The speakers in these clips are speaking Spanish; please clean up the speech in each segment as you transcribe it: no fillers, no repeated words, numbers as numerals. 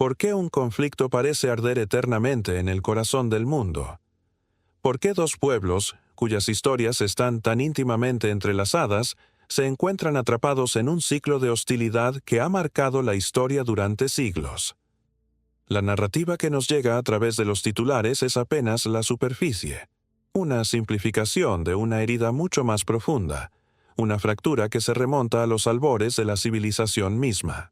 ¿Por qué un conflicto parece arder eternamente en el corazón del mundo? ¿Por qué dos pueblos, cuyas historias están tan íntimamente entrelazadas, se encuentran atrapados en un ciclo de hostilidad que ha marcado la historia durante siglos? La narrativa que nos llega a través de los titulares es apenas la superficie, una simplificación de una herida mucho más profunda, una fractura que se remonta a los albores de la civilización misma.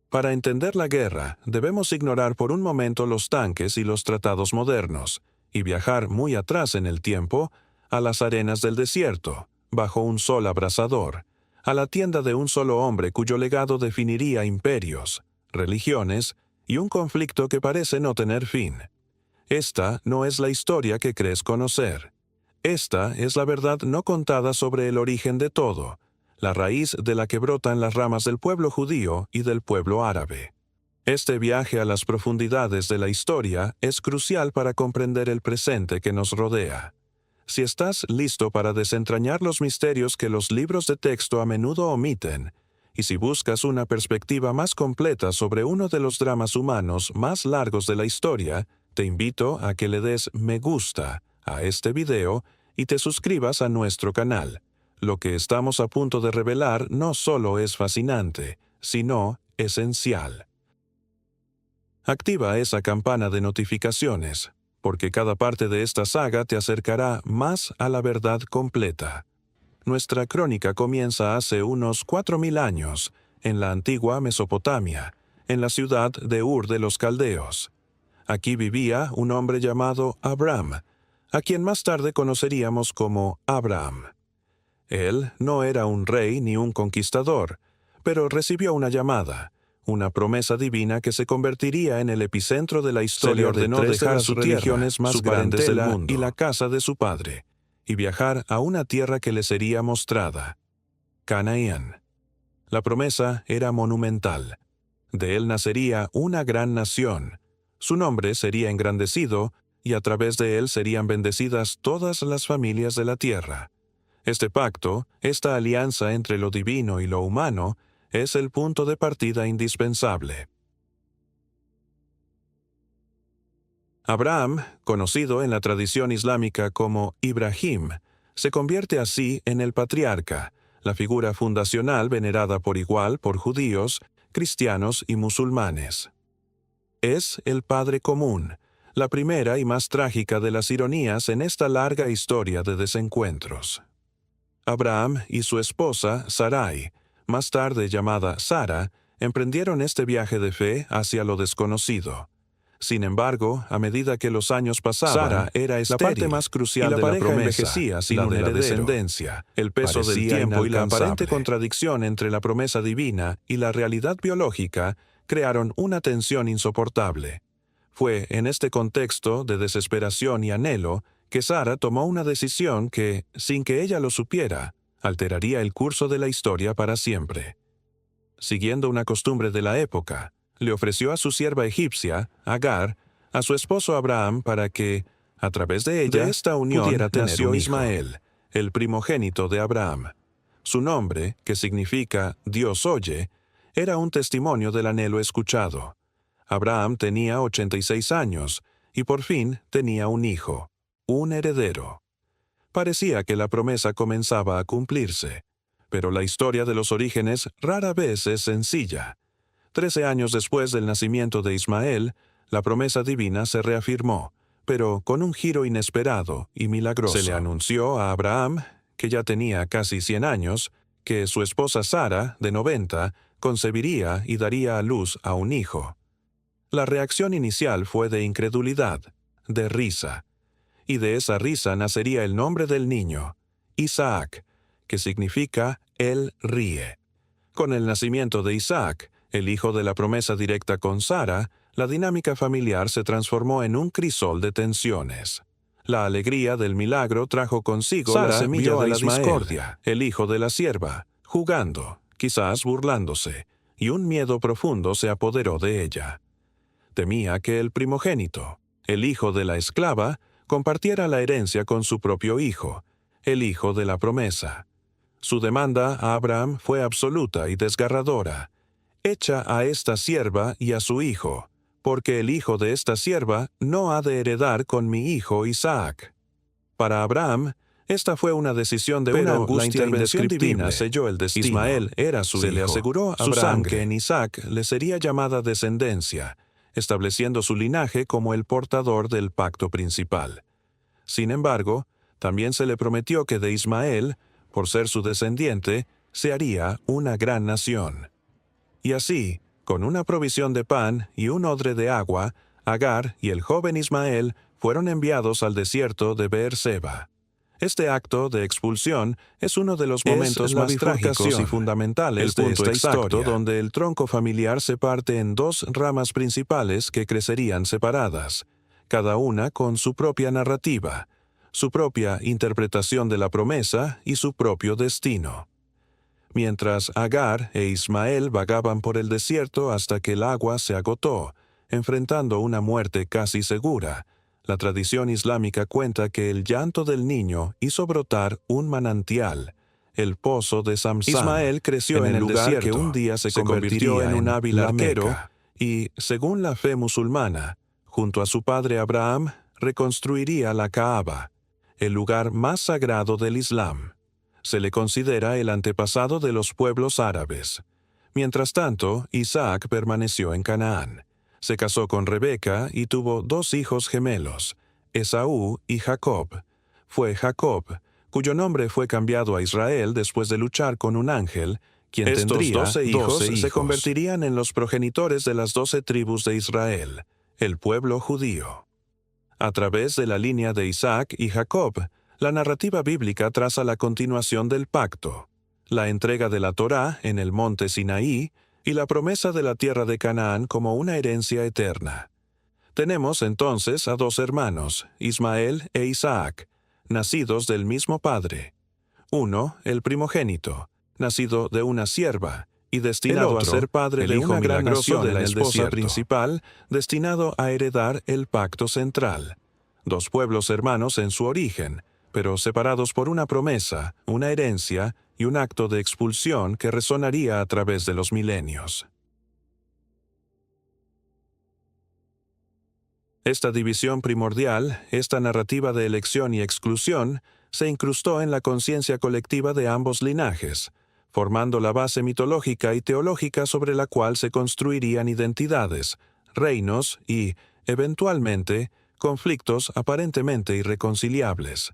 Para entender la guerra, debemos ignorar por un momento los tanques y los tratados modernos, y viajar muy atrás en el tiempo, a las arenas del desierto, bajo un sol abrasador, a la tienda de un solo hombre cuyo legado definiría imperios, religiones y un conflicto que parece no tener fin. Esta no es la historia que crees conocer. Esta es la verdad no contada sobre el origen de todo, la raíz de la que brotan las ramas del pueblo judío y del pueblo árabe. Este viaje a las profundidades de la historia es crucial para comprender el presente que nos rodea. Si estás listo para desentrañar los misterios que los libros de texto a menudo omiten, y si buscas una perspectiva más completa sobre uno de los dramas humanos más largos de la historia, te invito a que le des me gusta a este video y te suscribas a nuestro canal. Lo que estamos a punto de revelar no solo es fascinante, sino esencial. Activa esa campana de notificaciones, porque cada parte de esta saga te acercará más a la verdad completa. Nuestra crónica comienza hace unos 4000 años, en la antigua Mesopotamia, en la ciudad de Ur de los Caldeos. Aquí vivía un hombre llamado Abram, a quien más tarde conoceríamos como Abraham. Él no era un rey ni un conquistador, pero recibió una llamada, una promesa divina que se convertiría en el epicentro de la historia. Se le ordenó dejar sus religiones más grandes del mundo y la casa de su padre, y viajar a una tierra que le sería mostrada, Canaán. La promesa era monumental. De él nacería una gran nación. Su nombre sería engrandecido, y a través de él serían bendecidas todas las familias de la tierra. Este pacto, esta alianza entre lo divino y lo humano, es el punto de partida indispensable. Abraham, conocido en la tradición islámica como Ibrahim, se convierte así en el patriarca, la figura fundacional venerada por igual por judíos, cristianos y musulmanes. Es el padre común, la primera y más trágica de las ironías en esta larga historia de desencuentros. Abraham y su esposa, Sarai, más tarde llamada Sara, emprendieron este viaje de fe hacia lo desconocido. Sin embargo, a medida que los años pasaban, Sara era estéril, la parte más crucial de la promesa envejecía sin una descendencia. El peso del tiempo y la aparente contradicción entre la promesa divina y la realidad biológica crearon una tensión insoportable. Fue en este contexto de desesperación y anhelo que Sara tomó una decisión que, sin que ella lo supiera, alteraría el curso de la historia para siempre. Siguiendo una costumbre de la época, le ofreció a su sierva egipcia, Agar, a su esposo Abraham para que, a través de ella, de esta unión pudiera tener nació un hijo. Ismael, el primogénito de Abraham. Su nombre, que significa Dios oye, era un testimonio del anhelo escuchado. Abraham tenía 86 años y por fin tenía un hijo, un heredero. Parecía que la promesa comenzaba a cumplirse, pero la historia de los orígenes rara vez es sencilla. 13 años después del nacimiento de Ismael, la promesa divina se reafirmó, pero con un giro inesperado y milagroso. Se le anunció a Abraham, que ya tenía casi 100 años, que su esposa Sara, de 90, concebiría y daría a luz a un hijo. La reacción inicial fue de incredulidad, de risa. Y de esa risa nacería el nombre del niño, Isaac, que significa Él ríe. Con el nacimiento de Isaac, el hijo de la promesa directa con Sara, la dinámica familiar se transformó en un crisol de tensiones. La alegría del milagro trajo consigo Sara, la semilla de la discordia, el hijo de la sierva, jugando, quizás burlándose, y un miedo profundo se apoderó de ella. Temía que el primogénito, el hijo de la esclava, compartiera la herencia con su propio hijo, el hijo de la promesa. Su demanda a Abraham fue absoluta y desgarradora. echa a esta sierva y a su hijo, porque el hijo de esta sierva no ha de heredar con mi hijo Isaac. Para Abraham, esta fue una decisión de una angustia indescriptible. Selló el destino. Ismael era su hijo. Se le aseguró a Abraham que en Isaac le sería llamada descendencia, estableciendo su linaje como el portador del pacto principal. Sin embargo, también se le prometió que de Ismael, por ser su descendiente, se haría una gran nación. Y así, con una provisión de pan y un odre de agua, Agar y el joven Ismael fueron enviados al desierto de Beerseba. Este acto de expulsión es uno de los momentos más trágicos y fundamentales de esta historia, donde el tronco familiar se parte en dos ramas principales que crecerían separadas, cada una con su propia narrativa, su propia interpretación de la promesa y su propio destino. Mientras Agar e Ismael vagaban por el desierto hasta que el agua se agotó, enfrentando una muerte casi segura, la tradición islámica cuenta que el llanto del niño hizo brotar un manantial, el pozo de Zamzam. Ismael creció en el desierto, que un día se convirtió en un hábil arquero y, según la fe musulmana, junto a su padre Abraham, reconstruiría la Kaaba, el lugar más sagrado del Islam. Se le considera el antepasado de los pueblos árabes. Mientras tanto, Isaac permaneció en Canaán. Se casó con Rebeca y tuvo dos hijos gemelos, Esaú y Jacob. Fue Jacob, cuyo nombre fue cambiado a Israel después de luchar con un ángel, quien tendría 12 hijos. Se convertirían en los progenitores de las 12 tribus de Israel, el pueblo judío. A través de la línea de Isaac y Jacob, la narrativa bíblica traza la continuación del pacto, la entrega de la Torá en el monte Sinaí y la promesa de la tierra de Canaán como una herencia eterna. Tenemos entonces a dos hermanos, Ismael e Isaac, nacidos del mismo padre. Uno, el primogénito, nacido de una sierva y destinado a ser padre de una gran nación, de la esposa principal, destinado a heredar el pacto central. Dos pueblos hermanos en su origen, pero separados por una promesa, una herencia y un acto de expulsión que resonaría a través de los milenios. Esta división primordial, esta narrativa de elección y exclusión, se incrustó en la conciencia colectiva de ambos linajes, formando la base mitológica y teológica sobre la cual se construirían identidades, reinos y, eventualmente, conflictos aparentemente irreconciliables.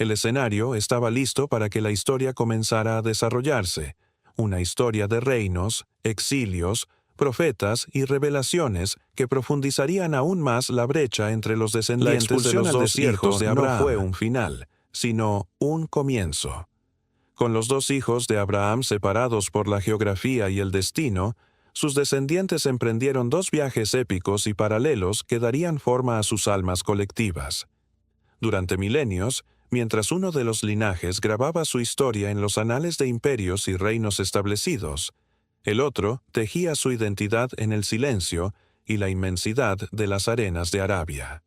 El escenario estaba listo para que la historia comenzara a desarrollarse, una historia de reinos, exilios, profetas y revelaciones que profundizarían aún más la brecha entre los descendientes de los dos hijos de Abraham. No fue un final, sino un comienzo. Con los dos hijos de Abraham separados por la geografía y el destino, sus descendientes emprendieron dos viajes épicos y paralelos que darían forma a sus almas colectivas. Durante milenios, mientras uno de los linajes grababa su historia en los anales de imperios y reinos establecidos, el otro tejía su identidad en el silencio y la inmensidad de las arenas de Arabia.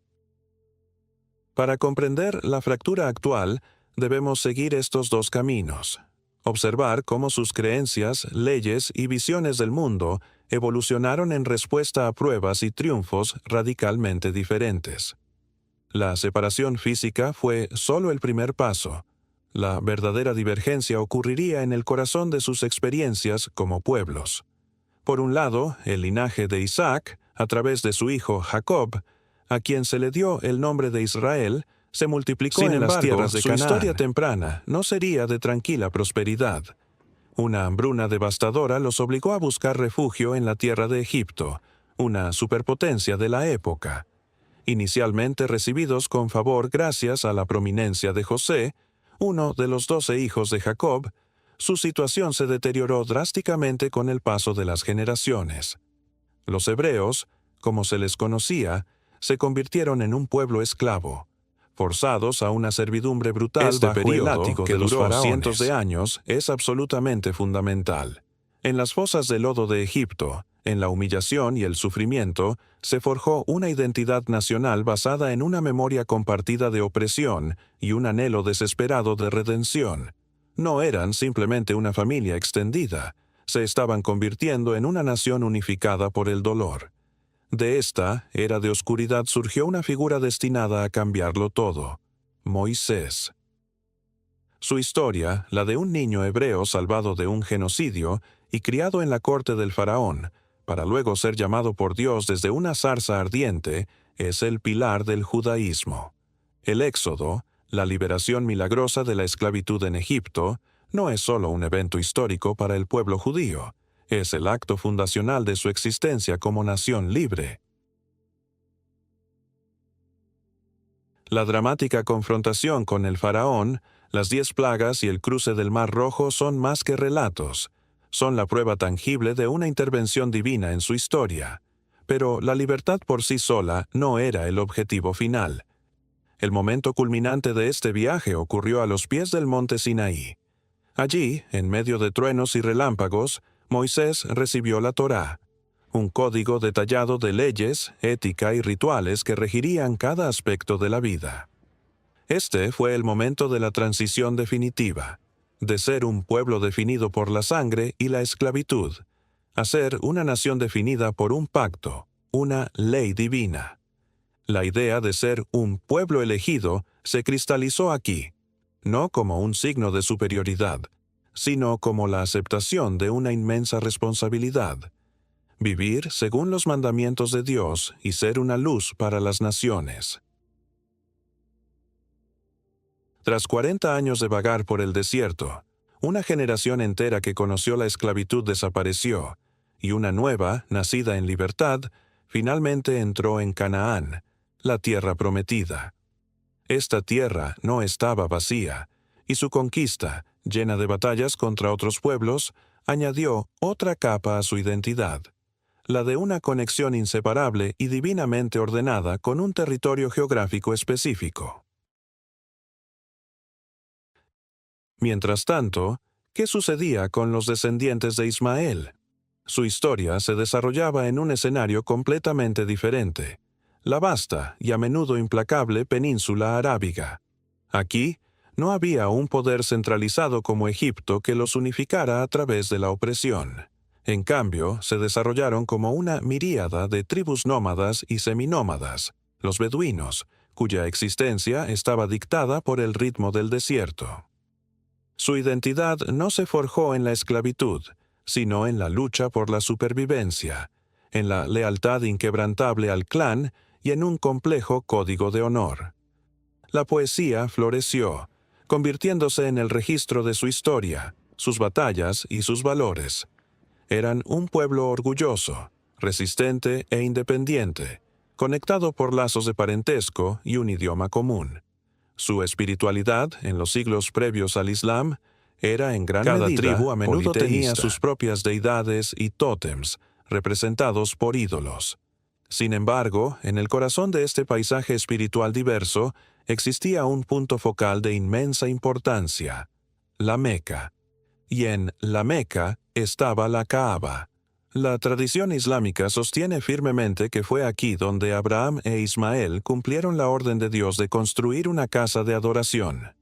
Para comprender la fractura actual, debemos seguir estos dos caminos. Observar cómo sus creencias, leyes y visiones del mundo evolucionaron en respuesta a pruebas y triunfos radicalmente diferentes. La separación física fue solo el primer paso. La verdadera divergencia ocurriría en el corazón de sus experiencias como pueblos. Por un lado, el linaje de Isaac, a través de su hijo Jacob, a quien se le dio el nombre de Israel, se multiplicó en las tierras de Canaán. Su historia temprana no sería de tranquila prosperidad. Una hambruna devastadora los obligó a buscar refugio en la tierra de Egipto, una superpotencia de la época. Inicialmente recibidos con favor gracias a la prominencia de José, uno de los 12 hijos de Jacob, su situación se deterioró drásticamente con el paso de las generaciones. Los hebreos, como se les conocía, se convirtieron en un pueblo esclavo, forzados a una servidumbre brutal. Este periodo, que duró cientos de años, es absolutamente fundamental. En las fosas de lodo de Egipto, en la humillación y el sufrimiento, se forjó una identidad nacional basada en una memoria compartida de opresión y un anhelo desesperado de redención. No eran simplemente una familia extendida, se estaban convirtiendo en una nación unificada por el dolor. De esta era de oscuridad surgió una figura destinada a cambiarlo todo: Moisés. Su historia, la de un niño hebreo salvado de un genocidio y criado en la corte del faraón, para luego ser llamado por Dios desde una zarza ardiente, es el pilar del judaísmo. El Éxodo, la liberación milagrosa de la esclavitud en Egipto, no es solo un evento histórico para el pueblo judío, es el acto fundacional de su existencia como nación libre. La dramática confrontación con el faraón, las 10 plagas y el cruce del Mar Rojo son más que relatos, son la prueba tangible de una intervención divina en su historia. Pero la libertad por sí sola no era el objetivo final. El momento culminante de este viaje ocurrió a los pies del monte Sinaí. Allí, en medio de truenos y relámpagos, Moisés recibió la Torá, un código detallado de leyes, ética y rituales que regirían cada aspecto de la vida. Este fue el momento de la transición definitiva, de ser un pueblo definido por la sangre y la esclavitud, a ser una nación definida por un pacto, una ley divina. La idea de ser un pueblo elegido se cristalizó aquí, no como un signo de superioridad, sino como la aceptación de una inmensa responsabilidad: vivir según los mandamientos de Dios y ser una luz para las naciones. Tras 40 años de vagar por el desierto, una generación entera que conoció la esclavitud desapareció, y una nueva, nacida en libertad, finalmente entró en Canaán, la tierra prometida. Esta tierra no estaba vacía, y su conquista, llena de batallas contra otros pueblos, añadió otra capa a su identidad: la de una conexión inseparable y divinamente ordenada con un territorio geográfico específico. Mientras tanto, ¿qué sucedía con los descendientes de Ismael? Su historia se desarrollaba en un escenario completamente diferente: la vasta y a menudo implacable península arábiga. Aquí, no había un poder centralizado como Egipto que los unificara a través de la opresión. En cambio, se desarrollaron como una miríada de tribus nómadas y seminómadas, los beduinos, cuya existencia estaba dictada por el ritmo del desierto. Su identidad no se forjó en la esclavitud, sino en la lucha por la supervivencia, en la lealtad inquebrantable al clan y en un complejo código de honor. La poesía floreció, convirtiéndose en el registro de su historia, sus batallas y sus valores. Eran un pueblo orgulloso, resistente e independiente, conectado por lazos de parentesco y un idioma común. Su espiritualidad, en los siglos previos al Islam, era en gran medida Cada tribu a menudo tenía sus propias deidades y tótems, representados por ídolos. Sin embargo, en el corazón de este paisaje espiritual diverso, existía un punto focal de inmensa importancia: la Meca. Y en la Meca estaba la Kaaba. La tradición islámica sostiene firmemente que fue aquí donde Abraham e Ismael cumplieron la orden de Dios de construir una casa de adoración.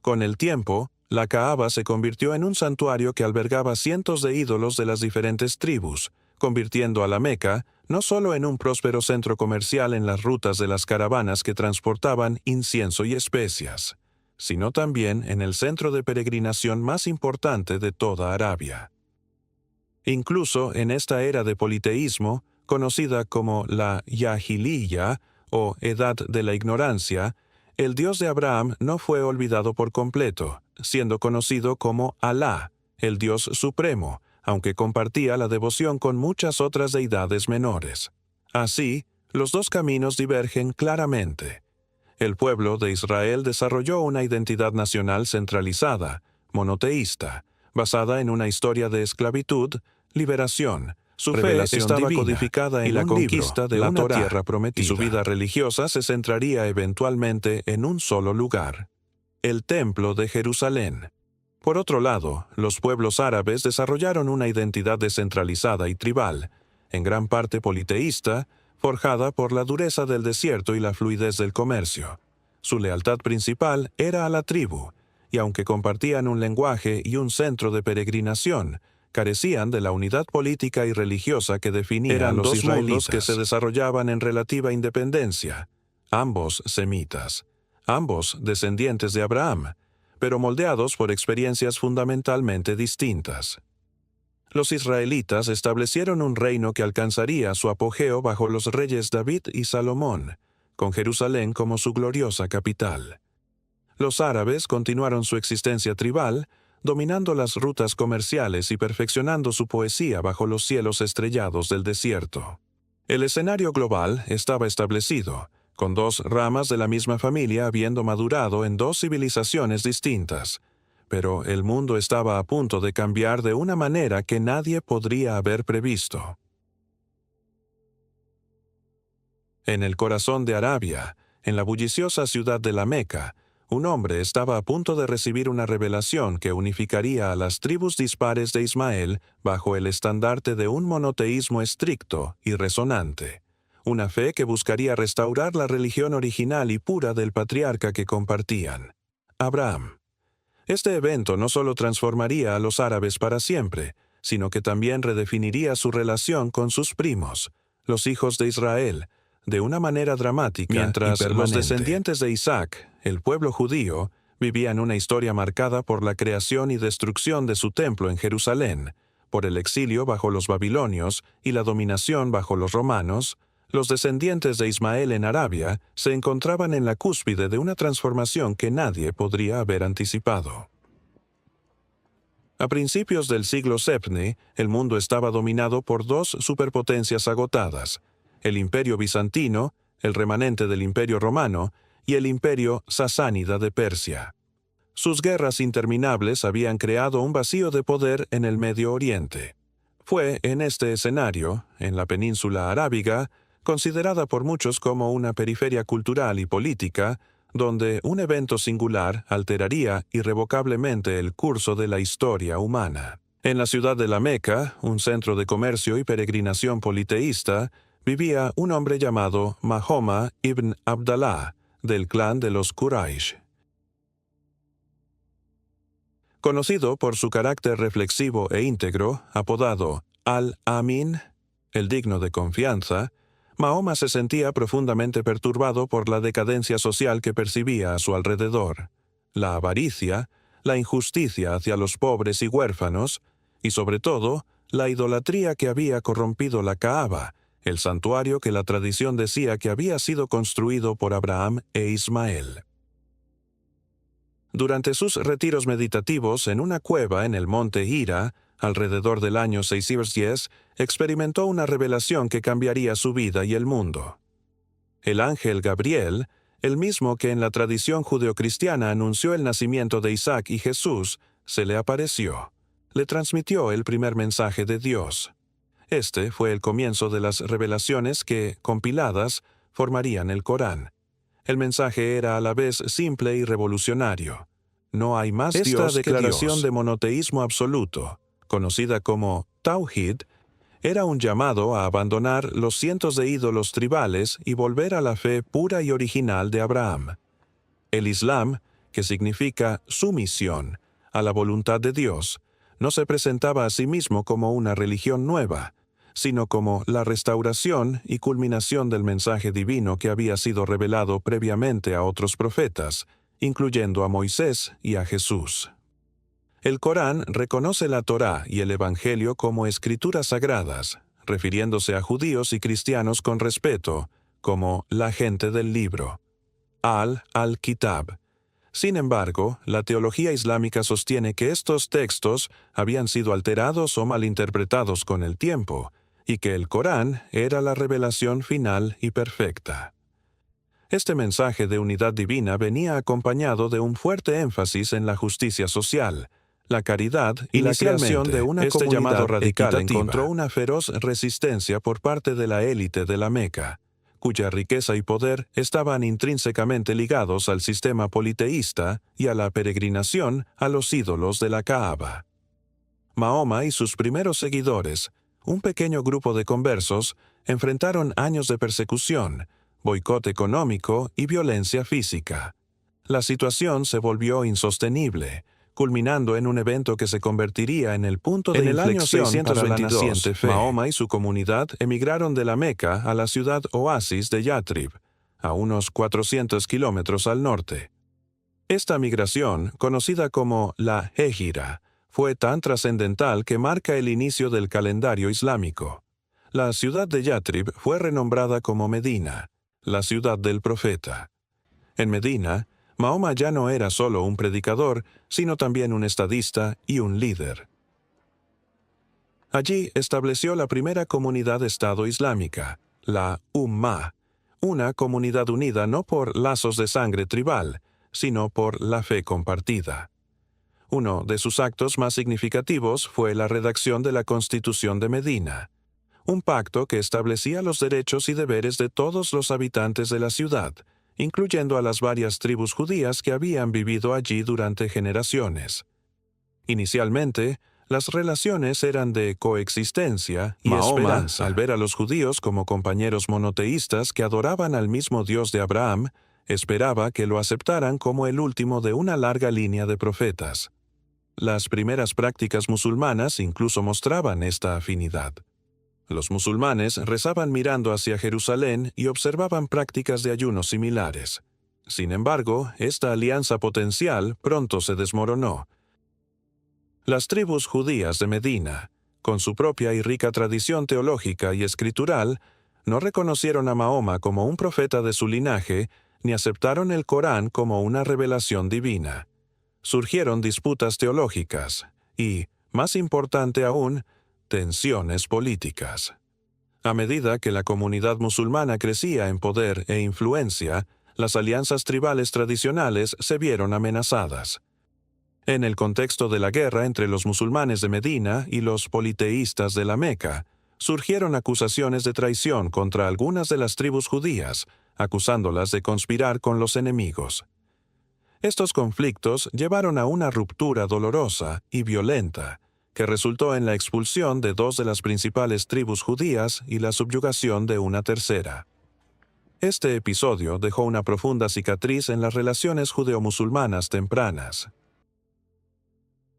Con el tiempo, la Kaaba se convirtió en un santuario que albergaba cientos de ídolos de las diferentes tribus, convirtiendo a la Meca no solo en un próspero centro comercial en las rutas de las caravanas que transportaban incienso y especias, sino también en el centro de peregrinación más importante de toda Arabia. Incluso en esta era de politeísmo, conocida como la Yahiliya o Edad de la Ignorancia, el Dios de Abraham no fue olvidado por completo, siendo conocido como Alá, el Dios Supremo, aunque compartía la devoción con muchas otras deidades menores. Así, los dos caminos divergen claramente. El pueblo de Israel desarrolló una identidad nacional centralizada, monoteísta, basada en una historia de esclavitud, liberación. Su fe estaba codificada en la conquista de una tierra prometida, y su vida religiosa se centraría eventualmente en un solo lugar: el Templo de Jerusalén. Por otro lado, los pueblos árabes desarrollaron una identidad descentralizada y tribal, en gran parte politeísta, forjada por la dureza del desierto y la fluidez del comercio. Su lealtad principal era a la tribu, y aunque compartían un lenguaje y un centro de peregrinación, carecían de la unidad política y religiosa que definía a los israelitas, que se desarrollaban en relativa independencia, ambos semitas, ambos descendientes de Abraham, pero moldeados por experiencias fundamentalmente distintas. Los israelitas establecieron un reino que alcanzaría su apogeo bajo los reyes David y Salomón, con Jerusalén como su gloriosa capital. Los árabes continuaron su existencia tribal, dominando las rutas comerciales y perfeccionando su poesía bajo los cielos estrellados del desierto. El escenario global estaba establecido, con dos ramas de la misma familia habiendo madurado en dos civilizaciones distintas, pero el mundo estaba a punto de cambiar de una manera que nadie podría haber previsto. En el corazón de Arabia, en la bulliciosa ciudad de la Meca, un hombre estaba a punto de recibir una revelación que unificaría a las tribus dispares de Ismael bajo el estandarte de un monoteísmo estricto y resonante, una fe que buscaría restaurar la religión original y pura del patriarca que compartían, Abraham. Este evento no solo transformaría a los árabes para siempre, sino que también redefiniría su relación con sus primos, los hijos de Israel, de una manera dramática, mientras los descendientes de Isaac, el pueblo judío, vivían una historia marcada por la creación y destrucción de su templo en Jerusalén, por el exilio bajo los babilonios y la dominación bajo los romanos. Los descendientes de Ismael en Arabia se encontraban en la cúspide de una transformación que nadie podría haber anticipado. A principios del siglo VII, el mundo estaba dominado por dos superpotencias agotadas: el Imperio Bizantino, el remanente del Imperio Romano, y el Imperio Sasánida de Persia. Sus guerras interminables habían creado un vacío de poder en el Medio Oriente. Fue en este escenario, en la península arábiga, considerada por muchos como una periferia cultural y política, donde un evento singular alteraría irrevocablemente el curso de la historia humana. En la ciudad de la Meca, un centro de comercio y peregrinación politeísta, vivía un hombre llamado Mahoma ibn Abdallah, del clan de los Quraysh. Conocido por su carácter reflexivo e íntegro, apodado Al-Amin, el digno de confianza, Mahoma se sentía profundamente perturbado por la decadencia social que percibía a su alrededor, la avaricia, la injusticia hacia los pobres y huérfanos, y sobre todo, la idolatría que había corrompido la Kaaba, el santuario que la tradición decía que había sido construido por Abraham e Ismael. Durante sus retiros meditativos en una cueva en el monte Hira, alrededor del año 610, experimentó una revelación que cambiaría su vida y el mundo. El ángel Gabriel, el mismo que en la tradición judeocristiana anunció el nacimiento de Isaac y Jesús, se le apareció. Le transmitió el primer mensaje de Dios. Este fue el comienzo de las revelaciones que, compiladas, formarían el Corán. El mensaje era a la vez simple y revolucionario. No hay más Dios que Dios. Esta declaración de monoteísmo absoluto, conocida como Tawhid, era un llamado a abandonar los cientos de ídolos tribales y volver a la fe pura y original de Abraham. El Islam, que significa sumisión a la voluntad de Dios, no se presentaba a sí mismo como una religión nueva, sino como la restauración y culminación del mensaje divino que había sido revelado previamente a otros profetas, incluyendo a Moisés y a Jesús. El Corán reconoce la Torá y el Evangelio como escrituras sagradas, refiriéndose a judíos y cristianos con respeto, como la gente del libro, al-Kitab. Sin embargo, la teología islámica sostiene que estos textos habían sido alterados o malinterpretados con el tiempo, y que el Corán era la revelación final y perfecta. Este mensaje de unidad divina venía acompañado de un fuerte énfasis en la justicia social, la caridad y la creación de una comunidad llamado radical equitativa. Encontró una feroz resistencia por parte de la élite de la Meca, cuya riqueza y poder estaban intrínsecamente ligados al sistema politeísta y a la peregrinación a los ídolos de la Kaaba. Mahoma y sus primeros seguidores, un pequeño grupo de conversos, enfrentaron años de persecución, boicot económico y violencia física. La situación se volvió insostenible, culminando en un evento que se convertiría en el punto de inflexión para la naciente fe. Mahoma y su comunidad emigraron de la Meca a la ciudad oasis de Yatrib, a unos 400 kilómetros al norte. Esta migración, conocida como la Hégira, fue tan trascendental que marca el inicio del calendario islámico. La ciudad de Yatrib fue renombrada como Medina, la ciudad del profeta. En Medina, Mahoma ya no era solo un predicador, sino también un estadista y un líder. Allí estableció la primera comunidad-estado islámica, la Ummah, una comunidad unida no por lazos de sangre tribal, sino por la fe compartida. Uno de sus actos más significativos fue la redacción de la Constitución de Medina, un pacto que establecía los derechos y deberes de todos los habitantes de la ciudad, incluyendo a las varias tribus judías que habían vivido allí durante generaciones. Inicialmente, las relaciones eran de coexistencia y esperanza. Al ver a los judíos como compañeros monoteístas que adoraban al mismo Dios de Abraham, esperaba que lo aceptaran como el último de una larga línea de profetas. Las primeras prácticas musulmanas incluso mostraban esta afinidad. Los musulmanes rezaban mirando hacia Jerusalén y observaban prácticas de ayuno similares. Sin embargo, esta alianza potencial pronto se desmoronó. Las tribus judías de Medina, con su propia y rica tradición teológica y escritural, no reconocieron a Mahoma como un profeta de su linaje, ni aceptaron el Corán como una revelación divina. Surgieron disputas teológicas y, más importante aún, tensiones políticas. A medida que la comunidad musulmana crecía en poder e influencia, las alianzas tribales tradicionales se vieron amenazadas. En el contexto de la guerra entre los musulmanes de Medina y los politeístas de la Meca, surgieron acusaciones de traición contra algunas de las tribus judías, acusándolas de conspirar con los enemigos. Estos conflictos llevaron a una ruptura dolorosa y violenta, que resultó en la expulsión de dos de las principales tribus judías y la subyugación de una tercera. Este episodio dejó una profunda cicatriz en las relaciones judeo-musulmanas tempranas.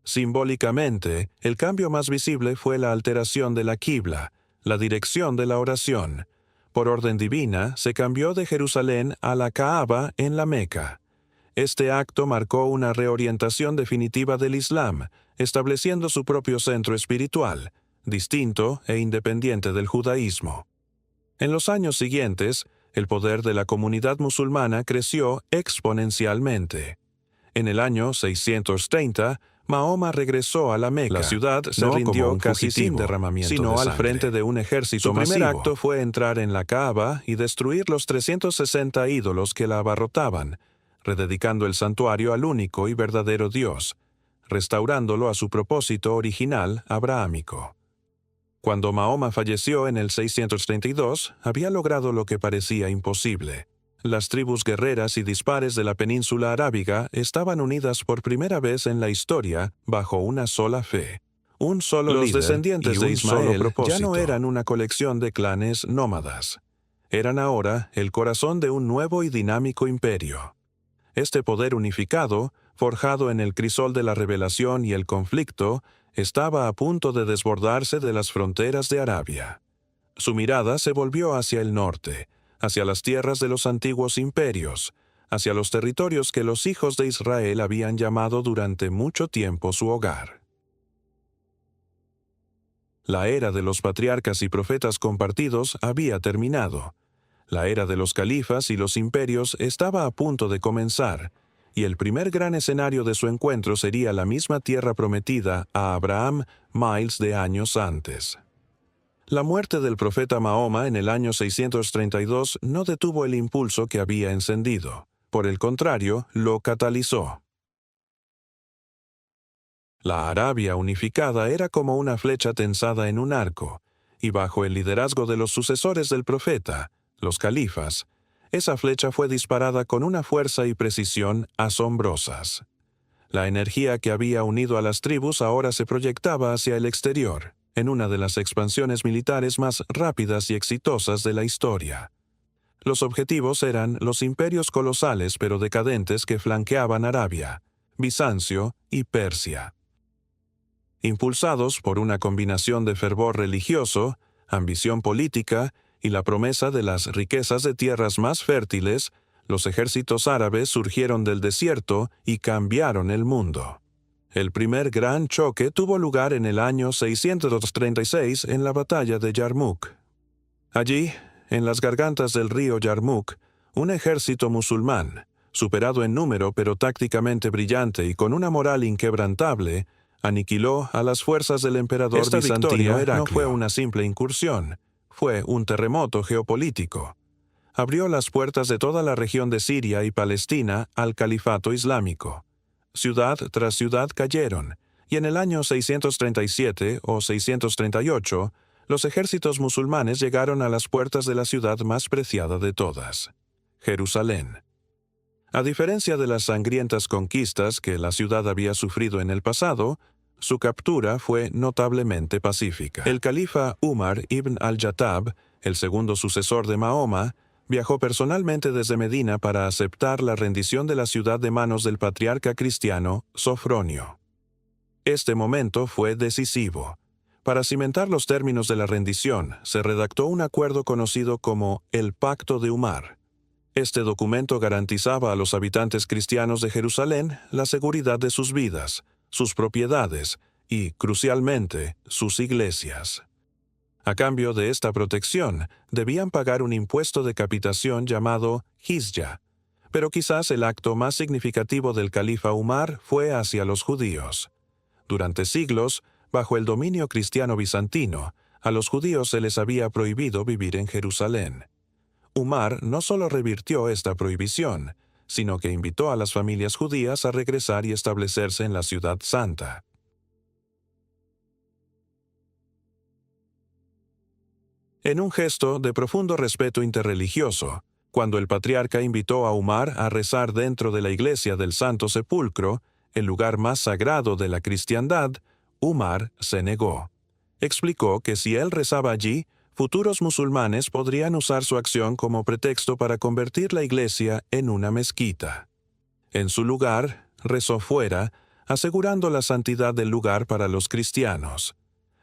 Simbólicamente, el cambio más visible fue la alteración de la Qibla, la dirección de la oración. Por orden divina, se cambió de Jerusalén a la Kaaba en la Meca. Este acto marcó una reorientación definitiva del Islam, estableciendo su propio centro espiritual, distinto e independiente del judaísmo. En los años siguientes, el poder de la comunidad musulmana creció exponencialmente. En el año 630, Mahoma regresó a la Meca. La ciudad se rindió casi sin derramamiento sino de sangre, al frente de un ejército masivo. Su primer acto fue entrar en la Kaaba y destruir los 360 ídolos que la abarrotaban, rededicando el santuario al único y verdadero Dios, restaurándolo a su propósito original abrahámico. Cuando Mahoma falleció en el 632, había logrado lo que parecía imposible. Las tribus guerreras y dispares de la península arábiga estaban unidas por primera vez en la historia bajo una sola fe. Un solo líder. Los descendientes de Ismael ya no eran una colección de clanes nómadas. Eran ahora el corazón de un nuevo y dinámico imperio. Este poder unificado, forjado en el crisol de la revelación y el conflicto, estaba a punto de desbordarse de las fronteras de Arabia. Su mirada se volvió hacia el norte, hacia las tierras de los antiguos imperios, hacia los territorios que los hijos de Israel habían llamado durante mucho tiempo su hogar. La era de los patriarcas y profetas compartidos había terminado. La era de los califas y los imperios estaba a punto de comenzar, y el primer gran escenario de su encuentro sería la misma tierra prometida a Abraham miles de años antes. La muerte del profeta Mahoma en el año 632 no detuvo el impulso que había encendido. Por el contrario, lo catalizó. La Arabia unificada era como una flecha tensada en un arco, y bajo el liderazgo de los sucesores del profeta, los califas, esa flecha fue disparada con una fuerza y precisión asombrosas. La energía que había unido a las tribus ahora se proyectaba hacia el exterior, en una de las expansiones militares más rápidas y exitosas de la historia. Los objetivos eran los imperios colosales pero decadentes que flanqueaban Arabia, Bizancio y Persia. Impulsados por una combinación de fervor religioso, ambición política y la promesa de las riquezas de tierras más fértiles, los ejércitos árabes surgieron del desierto y cambiaron el mundo. El primer gran choque tuvo lugar en el año 636 en la batalla de Yarmuk. Allí, en las gargantas del río Yarmuk, un ejército musulmán, superado en número pero tácticamente brillante y con una moral inquebrantable, aniquiló a las fuerzas del emperador bizantino. No fue una simple incursión, fue un terremoto geopolítico. Abrió las puertas de toda la región de Siria y Palestina al califato islámico. Ciudad tras ciudad cayeron, y en el año 637 o 638, los ejércitos musulmanes llegaron a las puertas de la ciudad más preciada de todas, Jerusalén. A diferencia de las sangrientas conquistas que la ciudad había sufrido en el pasado, su captura fue notablemente pacífica. El califa Umar ibn al-Jattab, el segundo sucesor de Mahoma, viajó personalmente desde Medina para aceptar la rendición de la ciudad de manos del patriarca cristiano Sofronio. Este momento fue decisivo. Para cimentar los términos de la rendición, se redactó un acuerdo conocido como el Pacto de Umar. Este documento garantizaba a los habitantes cristianos de Jerusalén la seguridad de sus vidas, sus propiedades y, crucialmente, sus iglesias. A cambio de esta protección, debían pagar un impuesto de capitación llamado jizya, pero quizás el acto más significativo del califa Umar fue hacia los judíos. Durante siglos, bajo el dominio cristiano bizantino, a los judíos se les había prohibido vivir en Jerusalén. Umar no solo revirtió esta prohibición, sino que invitó a las familias judías a regresar y establecerse en la Ciudad Santa. En un gesto de profundo respeto interreligioso, cuando el patriarca invitó a Umar a rezar dentro de la iglesia del Santo Sepulcro, el lugar más sagrado de la cristiandad, Umar se negó. Explicó que si él rezaba allí, futuros musulmanes podrían usar su acción como pretexto para convertir la iglesia en una mezquita. En su lugar, rezó fuera, asegurando la santidad del lugar para los cristianos.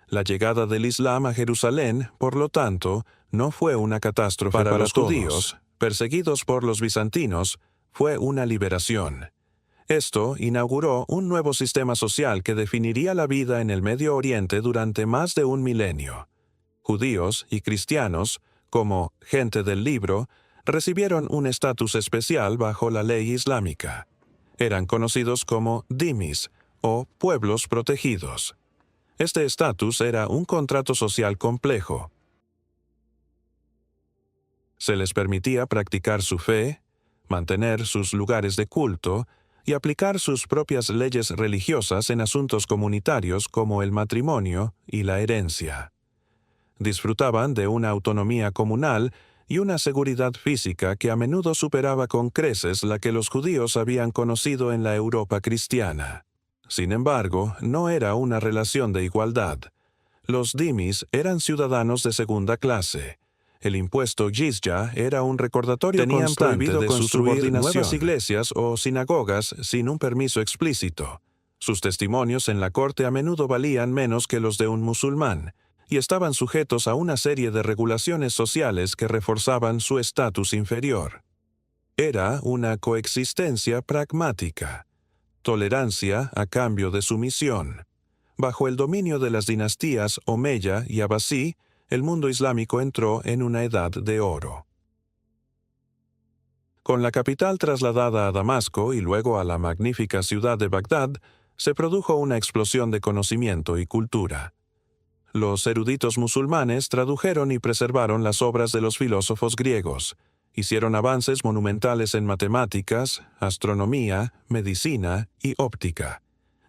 La llegada del Islam a Jerusalén, por lo tanto, no fue una catástrofe para los judíos, perseguidos por los bizantinos, fue una liberación. Esto inauguró un nuevo sistema social que definiría la vida en el Medio Oriente durante más de un milenio. Judíos y cristianos, como gente del libro, recibieron un estatus especial bajo la ley islámica. Eran conocidos como dhimis, o pueblos protegidos. Este estatus era un contrato social complejo. Se les permitía practicar su fe, mantener sus lugares de culto y aplicar sus propias leyes religiosas en asuntos comunitarios como el matrimonio y la herencia. Disfrutaban de una autonomía comunal y una seguridad física que a menudo superaba con creces la que los judíos habían conocido en la Europa cristiana. Sin embargo, no era una relación de igualdad. Los dhimis eran ciudadanos de segunda clase. El impuesto jizya era un recordatorio constante de su subordinación. Nuevas iglesias o sinagogas sin un permiso explícito. Sus testimonios en la corte a menudo valían menos que los de un musulmán, y estaban sujetos a una serie de regulaciones sociales que reforzaban su estatus inferior. Era una coexistencia pragmática. Tolerancia a cambio de sumisión. Bajo el dominio de las dinastías Omeya y Abbasí, el mundo islámico entró en una edad de oro. Con la capital trasladada a Damasco y luego a la magnífica ciudad de Bagdad, se produjo una explosión de conocimiento y cultura. Los eruditos musulmanes tradujeron y preservaron las obras de los filósofos griegos, hicieron avances monumentales en matemáticas, astronomía, medicina y óptica.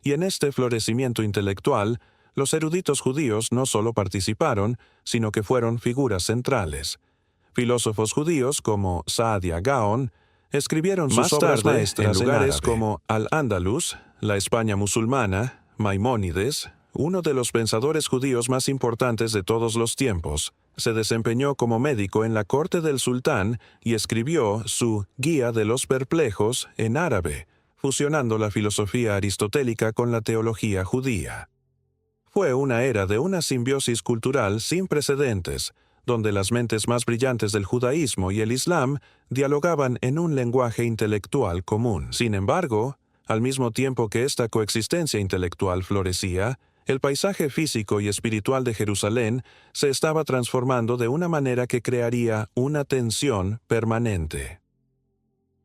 Y en este florecimiento intelectual, los eruditos judíos no solo participaron, sino que fueron figuras centrales. Filósofos judíos como Saadia Gaon escribieron sus obras maestras en lugares como Al-Ándalus, la España musulmana, Maimónides, uno de los pensadores judíos más importantes de todos los tiempos, se desempeñó como médico en la corte del sultán y escribió su Guía de los Perplejos en árabe, fusionando la filosofía aristotélica con la teología judía. Fue una era de una simbiosis cultural sin precedentes, donde las mentes más brillantes del judaísmo y el islam dialogaban en un lenguaje intelectual común. Sin embargo, al mismo tiempo que esta coexistencia intelectual florecía, el paisaje físico y espiritual de Jerusalén se estaba transformando de una manera que crearía una tensión permanente.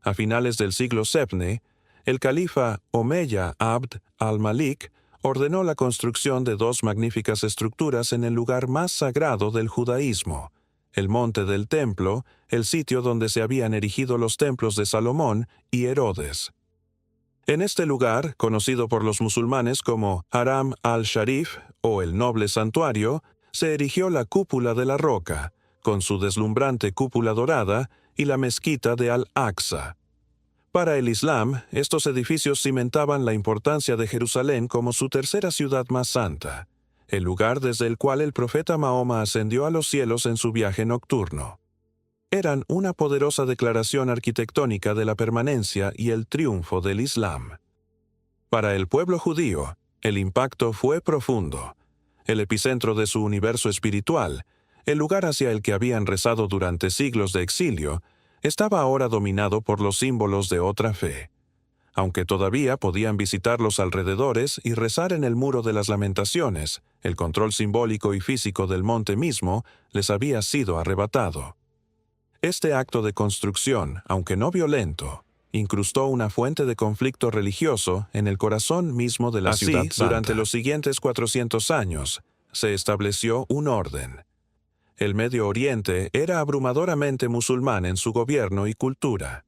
A finales del siglo VII, el califa Omeya Abd al-Malik ordenó la construcción de dos magníficas estructuras en el lugar más sagrado del judaísmo, el monte del templo, el sitio donde se habían erigido los templos de Salomón y Herodes. En este lugar, conocido por los musulmanes como Haram al-Sharif o el noble santuario, se erigió la cúpula de la roca, con su deslumbrante cúpula dorada, y la mezquita de Al-Aqsa. Para el Islam, estos edificios cimentaban la importancia de Jerusalén como su tercera ciudad más santa, el lugar desde el cual el profeta Mahoma ascendió a los cielos en su viaje nocturno. Eran una poderosa declaración arquitectónica de la permanencia y el triunfo del Islam. Para el pueblo judío, el impacto fue profundo. El epicentro de su universo espiritual, el lugar hacia el que habían rezado durante siglos de exilio, estaba ahora dominado por los símbolos de otra fe. Aunque todavía podían visitar los alrededores y rezar en el Muro de las Lamentaciones, el control simbólico y físico del monte mismo les había sido arrebatado. Este acto de construcción, aunque no violento, incrustó una fuente de conflicto religioso en el corazón mismo de la ciudad santa. Durante los siguientes 400 años, se estableció un orden. El Medio Oriente era abrumadoramente musulmán en su gobierno y cultura.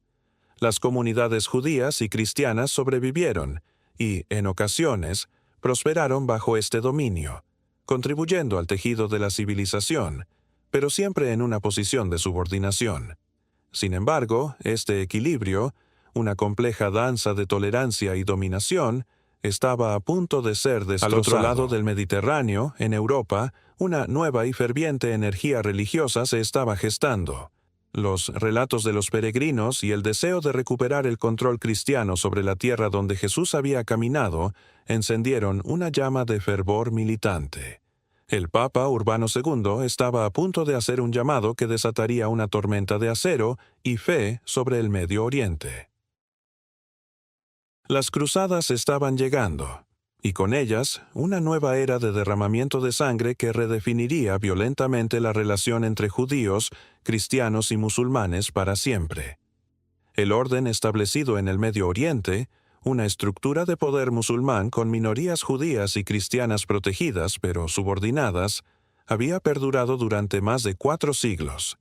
Las comunidades judías y cristianas sobrevivieron y, en ocasiones, prosperaron bajo este dominio, contribuyendo al tejido de la civilización, pero siempre en una posición de subordinación. Sin embargo, este equilibrio, una compleja danza de tolerancia y dominación, estaba a punto de ser destrozado. Al otro lado del Mediterráneo, en Europa, una nueva y ferviente energía religiosa se estaba gestando. Los relatos de los peregrinos y el deseo de recuperar el control cristiano sobre la tierra donde Jesús había caminado encendieron una llama de fervor militante. El Papa Urbano II estaba a punto de hacer un llamado que desataría una tormenta de acero y fe sobre el Medio Oriente. Las cruzadas estaban llegando, y con ellas una nueva era de derramamiento de sangre que redefiniría violentamente la relación entre judíos, cristianos y musulmanes para siempre. El orden establecido en el Medio Oriente, una estructura de poder musulmán con minorías judías y cristianas protegidas pero subordinadas, había perdurado durante más de 4 siglos.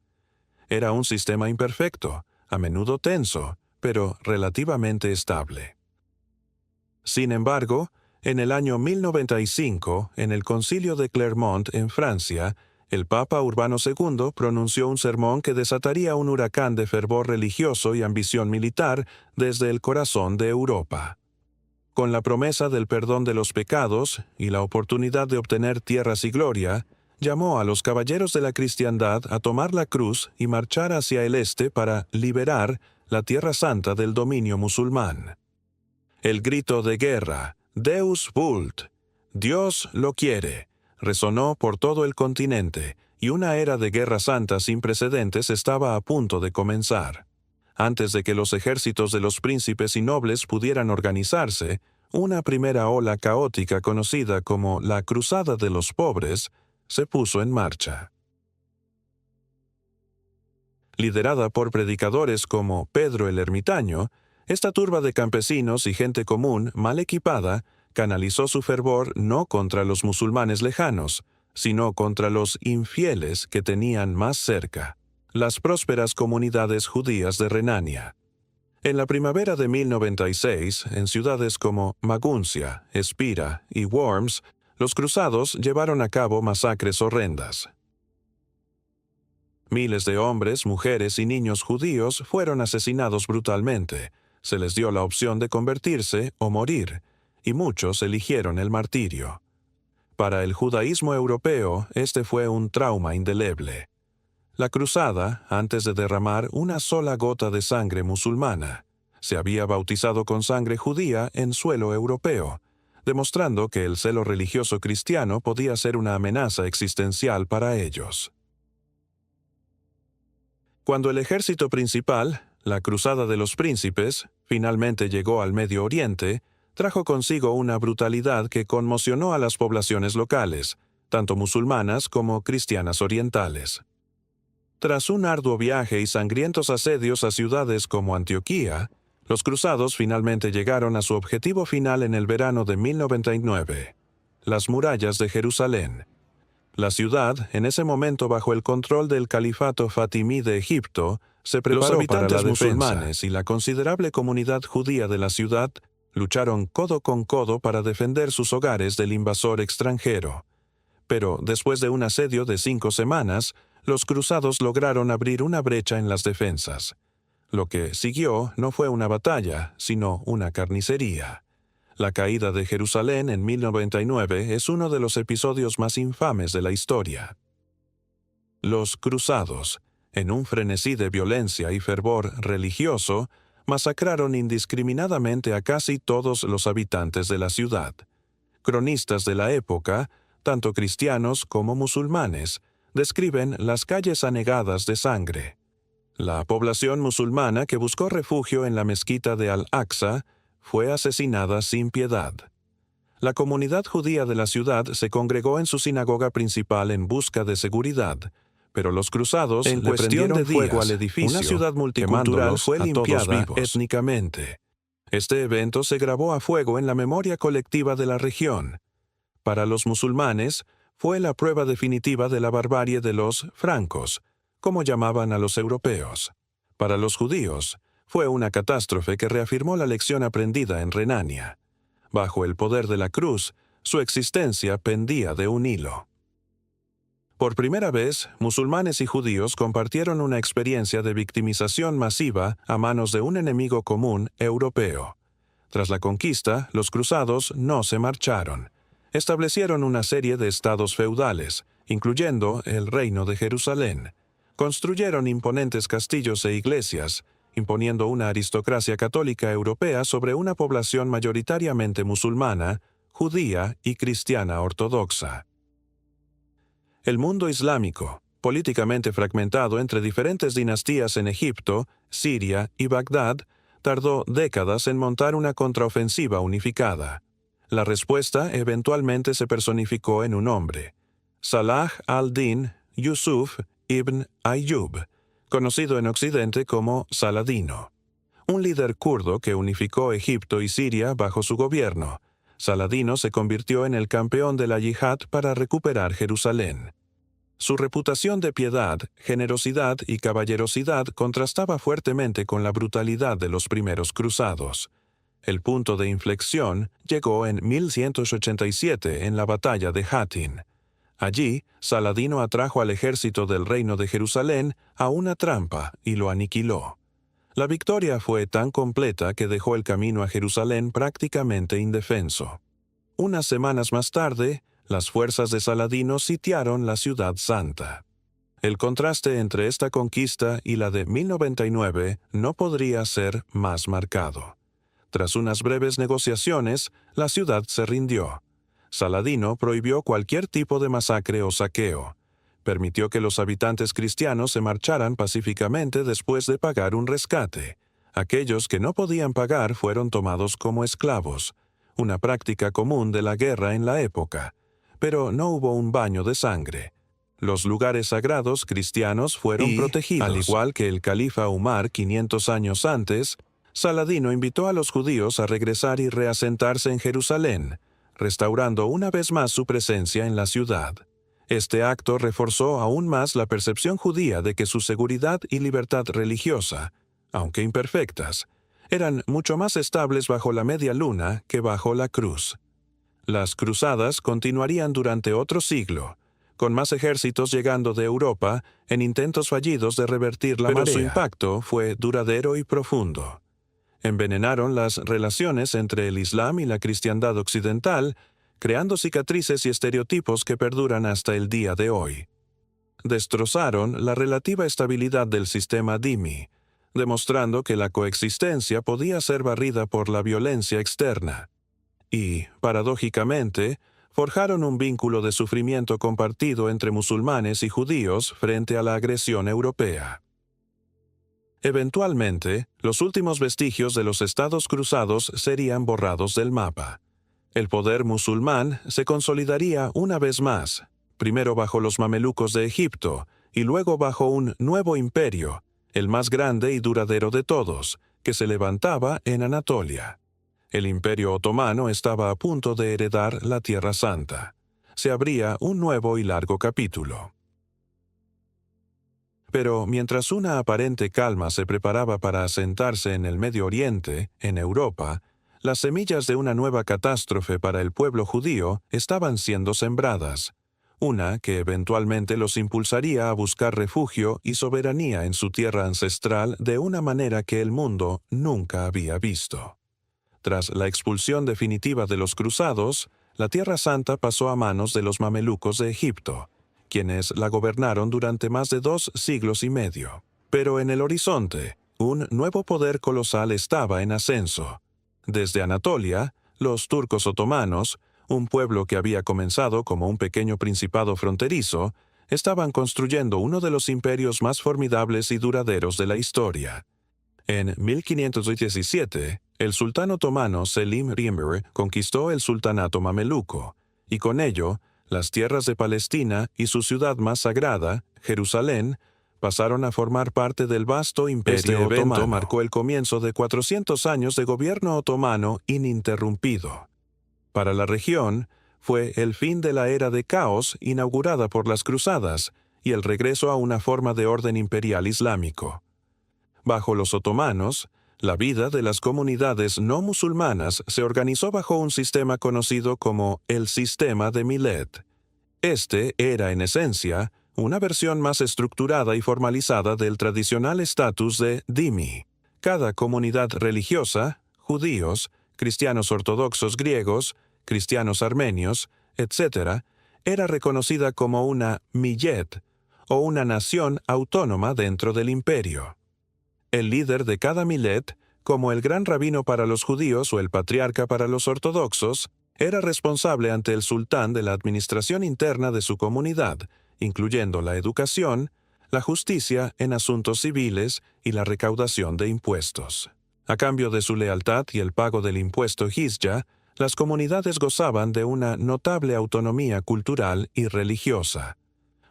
Era un sistema imperfecto, a menudo tenso, pero relativamente estable. Sin embargo, en el año 1095, en el Concilio de Clermont en Francia, el Papa Urbano II pronunció un sermón que desataría un huracán de fervor religioso y ambición militar desde el corazón de Europa. Con la promesa del perdón de los pecados y la oportunidad de obtener tierras y gloria, llamó a los caballeros de la cristiandad a tomar la cruz y marchar hacia el este para liberar la Tierra Santa del dominio musulmán. El grito de guerra, Deus vult, Dios lo quiere, resonó por todo el continente, y una era de guerra santa sin precedentes estaba a punto de comenzar. Antes de que los ejércitos de los príncipes y nobles pudieran organizarse, una primera ola caótica conocida como la Cruzada de los Pobres se puso en marcha. Liderada por predicadores como Pedro el Ermitaño, esta turba de campesinos y gente común mal equipada canalizó su fervor no contra los musulmanes lejanos, sino contra los infieles que tenían más cerca, las prósperas comunidades judías de Renania. En la primavera de 1096, en ciudades como Maguncia, Espira y Worms, los cruzados llevaron a cabo masacres horrendas. Miles de hombres, mujeres y niños judíos fueron asesinados brutalmente. Se les dio la opción de convertirse o morir, y muchos eligieron el martirio. Para el judaísmo europeo, este fue un trauma indeleble. La cruzada, antes de derramar una sola gota de sangre musulmana, se había bautizado con sangre judía en suelo europeo, demostrando que el celo religioso cristiano podía ser una amenaza existencial para ellos. Cuando el ejército principal, la Cruzada de los Príncipes, finalmente llegó al Medio Oriente, trajo consigo una brutalidad que conmocionó a las poblaciones locales, tanto musulmanas como cristianas orientales. Tras un arduo viaje y sangrientos asedios a ciudades como Antioquía, los cruzados finalmente llegaron a su objetivo final en el verano de 1099, las murallas de Jerusalén. La ciudad, en ese momento bajo el control del califato fatimí de Egipto, se preparó para la defensa. Los habitantes musulmanes y la considerable comunidad judía de la ciudad lucharon codo con codo para defender sus hogares del invasor extranjero. Pero después de un asedio de 5 semanas, los cruzados lograron abrir una brecha en las defensas. Lo que siguió no fue una batalla, sino una carnicería. La caída de Jerusalén en 1099 es uno de los episodios más infames de la historia. Los cruzados, en un frenesí de violencia y fervor religioso, masacraron indiscriminadamente a casi todos los habitantes de la ciudad. Cronistas de la época, tanto cristianos como musulmanes, describen las calles anegadas de sangre. La población musulmana que buscó refugio en la mezquita de Al-Aqsa fue asesinada sin piedad. La comunidad judía de la ciudad se congregó en su sinagoga principal en busca de seguridad, pero los cruzados le prendieron fuego al edificio. Una ciudad multicultural fue limpiada étnicamente. Este evento se grabó a fuego en la memoria colectiva de la región. Para los musulmanes, fue la prueba definitiva de la barbarie de los francos, como llamaban a los europeos. Para los judíos, fue una catástrofe que reafirmó la lección aprendida en Renania. Bajo el poder de la cruz, su existencia pendía de un hilo. Por primera vez, musulmanes y judíos compartieron una experiencia de victimización masiva a manos de un enemigo común europeo. Tras la conquista, los cruzados no se marcharon. Establecieron una serie de estados feudales, incluyendo el Reino de Jerusalén. Construyeron imponentes castillos e iglesias, imponiendo una aristocracia católica europea sobre una población mayoritariamente musulmana, judía y cristiana ortodoxa. El mundo islámico, políticamente fragmentado entre diferentes dinastías en Egipto, Siria y Bagdad, tardó décadas en montar una contraofensiva unificada. La respuesta eventualmente se personificó en un hombre, Salah al-Din Yusuf ibn Ayyub, conocido en Occidente como Saladino. Un líder kurdo que unificó Egipto y Siria bajo su gobierno. Saladino se convirtió en el campeón de la yihad para recuperar Jerusalén. Su reputación de piedad, generosidad y caballerosidad contrastaba fuertemente con la brutalidad de los primeros cruzados. El punto de inflexión llegó en 1187 en la batalla de Hattin. Allí, Saladino atrajo al ejército del Reino de Jerusalén a una trampa y lo aniquiló. La victoria fue tan completa que dejó el camino a Jerusalén prácticamente indefenso. Unas semanas más tarde, las fuerzas de Saladino sitiaron la Ciudad Santa. El contraste entre esta conquista y la de 1099 no podría ser más marcado. Tras unas breves negociaciones, la ciudad se rindió. Saladino prohibió cualquier tipo de masacre o saqueo. Permitió que los habitantes cristianos se marcharan pacíficamente después de pagar un rescate. Aquellos que no podían pagar fueron tomados como esclavos, una práctica común de la guerra en la época. Pero no hubo un baño de sangre. Los lugares sagrados cristianos fueron protegidos. Al igual que el califa Umar 500 años antes, Saladino invitó a los judíos a regresar y reasentarse en Jerusalén, restaurando una vez más su presencia en la ciudad. Este acto reforzó aún más la percepción judía de que su seguridad y libertad religiosa, aunque imperfectas, eran mucho más estables bajo la media luna que bajo la cruz. Las cruzadas continuarían durante otro siglo, con más ejércitos llegando de Europa en intentos fallidos de revertir la marea. Pero su impacto fue duradero y profundo. Envenenaron las relaciones entre el Islam y la cristiandad occidental, creando cicatrices y estereotipos que perduran hasta el día de hoy. Destrozaron la relativa estabilidad del sistema dhimmi, demostrando que la coexistencia podía ser barrida por la violencia externa. Y, paradójicamente, forjaron un vínculo de sufrimiento compartido entre musulmanes y judíos frente a la agresión europea. Eventualmente, los últimos vestigios de los estados cruzados serían borrados del mapa. El poder musulmán se consolidaría una vez más, primero bajo los mamelucos de Egipto y luego bajo un nuevo imperio, el más grande y duradero de todos, que se levantaba en Anatolia. El Imperio Otomano estaba a punto de heredar la Tierra Santa. Se abría un nuevo y largo capítulo. Pero mientras una aparente calma se preparaba para asentarse en el Medio Oriente, en Europa, las semillas de una nueva catástrofe para el pueblo judío estaban siendo sembradas, una que eventualmente los impulsaría a buscar refugio y soberanía en su tierra ancestral de una manera que el mundo nunca había visto. Tras la expulsión definitiva de los cruzados, la Tierra Santa pasó a manos de los mamelucos de Egipto, quienes la gobernaron durante más de 2 siglos y medio. Pero en el horizonte, un nuevo poder colosal estaba en ascenso. Desde Anatolia, los turcos otomanos, un pueblo que había comenzado como un pequeño principado fronterizo, estaban construyendo uno de los imperios más formidables y duraderos de la historia. En 1517, el sultán otomano Selim Rimr conquistó el sultanato mameluco, y con ello, las tierras de Palestina y su ciudad más sagrada, Jerusalén, pasaron a formar parte del vasto imperio otomano. Este evento marcó el comienzo de 400 años de gobierno otomano ininterrumpido. Para la región, fue el fin de la era de caos inaugurada por las cruzadas y el regreso a una forma de orden imperial islámico. Bajo los otomanos, la vida de las comunidades no musulmanas se organizó bajo un sistema conocido como el sistema de Milet. Este era, en esencia, una versión más estructurada y formalizada del tradicional estatus de dhimmi. Cada comunidad religiosa, judíos, cristianos ortodoxos griegos, cristianos armenios, etc., era reconocida como una millet, o una nación autónoma dentro del imperio. El líder de cada millet, como el gran rabino para los judíos o el patriarca para los ortodoxos, era responsable ante el sultán de la administración interna de su comunidad, incluyendo la educación, la justicia en asuntos civiles y la recaudación de impuestos. A cambio de su lealtad y el pago del impuesto jizya, las comunidades gozaban de una notable autonomía cultural y religiosa.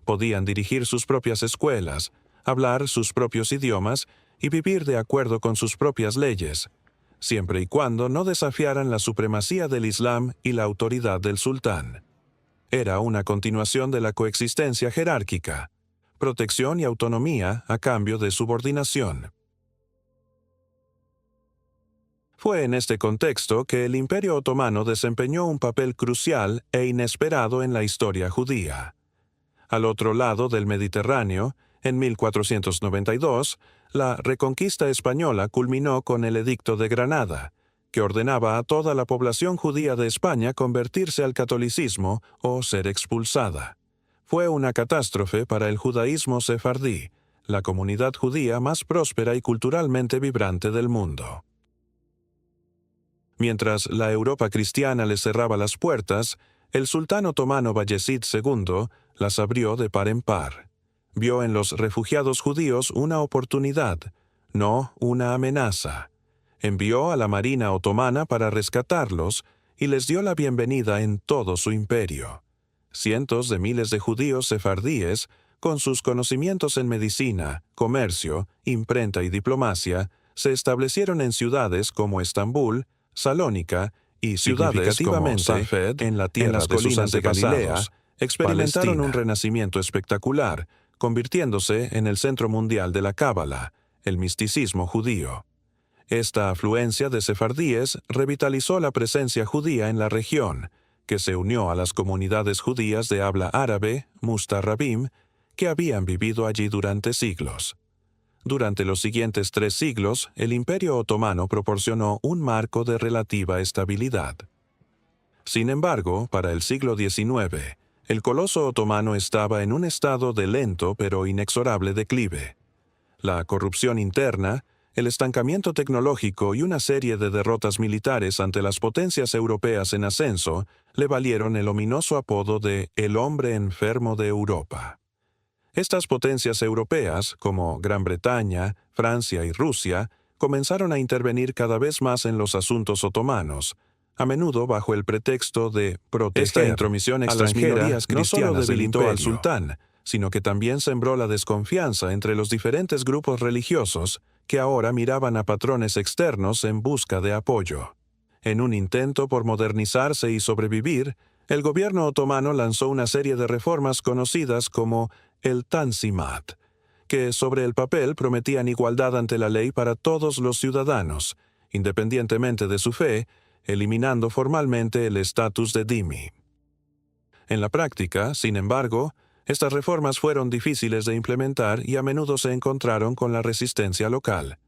Podían dirigir sus propias escuelas, hablar sus propios idiomas y vivir de acuerdo con sus propias leyes, siempre y cuando no desafiaran la supremacía del Islam y la autoridad del sultán. Era una continuación de la coexistencia jerárquica, protección y autonomía a cambio de subordinación. Fue en este contexto que el Imperio Otomano desempeñó un papel crucial e inesperado en la historia judía. Al otro lado del Mediterráneo, en 1492, la reconquista española culminó con el Edicto de Granada, que ordenaba a toda la población judía de España convertirse al catolicismo o ser expulsada. Fue una catástrofe para el judaísmo sefardí, la comunidad judía más próspera y culturalmente vibrante del mundo. Mientras la Europa cristiana les cerraba las puertas, el sultán otomano Bayezid II las abrió de par en par. Vio en los refugiados judíos una oportunidad, no una amenaza. Envió a la marina otomana para rescatarlos y les dio la bienvenida en todo su imperio. Cientos de miles de judíos sefardíes, con sus conocimientos en medicina, comercio, imprenta y diplomacia, se establecieron en ciudades como Estambul, Salónica y ciudades como Safed, en las colinas de Galilea, experimentaron un renacimiento espectacular, convirtiéndose en el centro mundial de la Cábala, el misticismo judío. Esta afluencia de sefardíes revitalizó la presencia judía en la región, que se unió a las comunidades judías de habla árabe, mustarrabim, que habían vivido allí durante siglos. Durante los siguientes 3 siglos, el Imperio Otomano proporcionó un marco de relativa estabilidad. Sin embargo, para el siglo XIX, el coloso otomano estaba en un estado de lento pero inexorable declive. La corrupción interna, el estancamiento tecnológico y una serie de derrotas militares ante las potencias europeas en ascenso le valieron el ominoso apodo de «el hombre enfermo de Europa». Estas potencias europeas, como Gran Bretaña, Francia y Rusia, comenzaron a intervenir cada vez más en los asuntos otomanos, a menudo bajo el pretexto de proteger. Esta intromisión extranjera no solo debilitó al sultán, sino que también sembró la desconfianza entre los diferentes grupos religiosos que ahora miraban a patrones externos en busca de apoyo. En un intento por modernizarse y sobrevivir, el gobierno otomano lanzó una serie de reformas conocidas como el Tanzimat, que sobre el papel prometían igualdad ante la ley para todos los ciudadanos, independientemente de su fe, eliminando formalmente el estatus de dhimmi. En la práctica, sin embargo, estas reformas fueron difíciles de implementar y a menudo se encontraron con la resistencia local.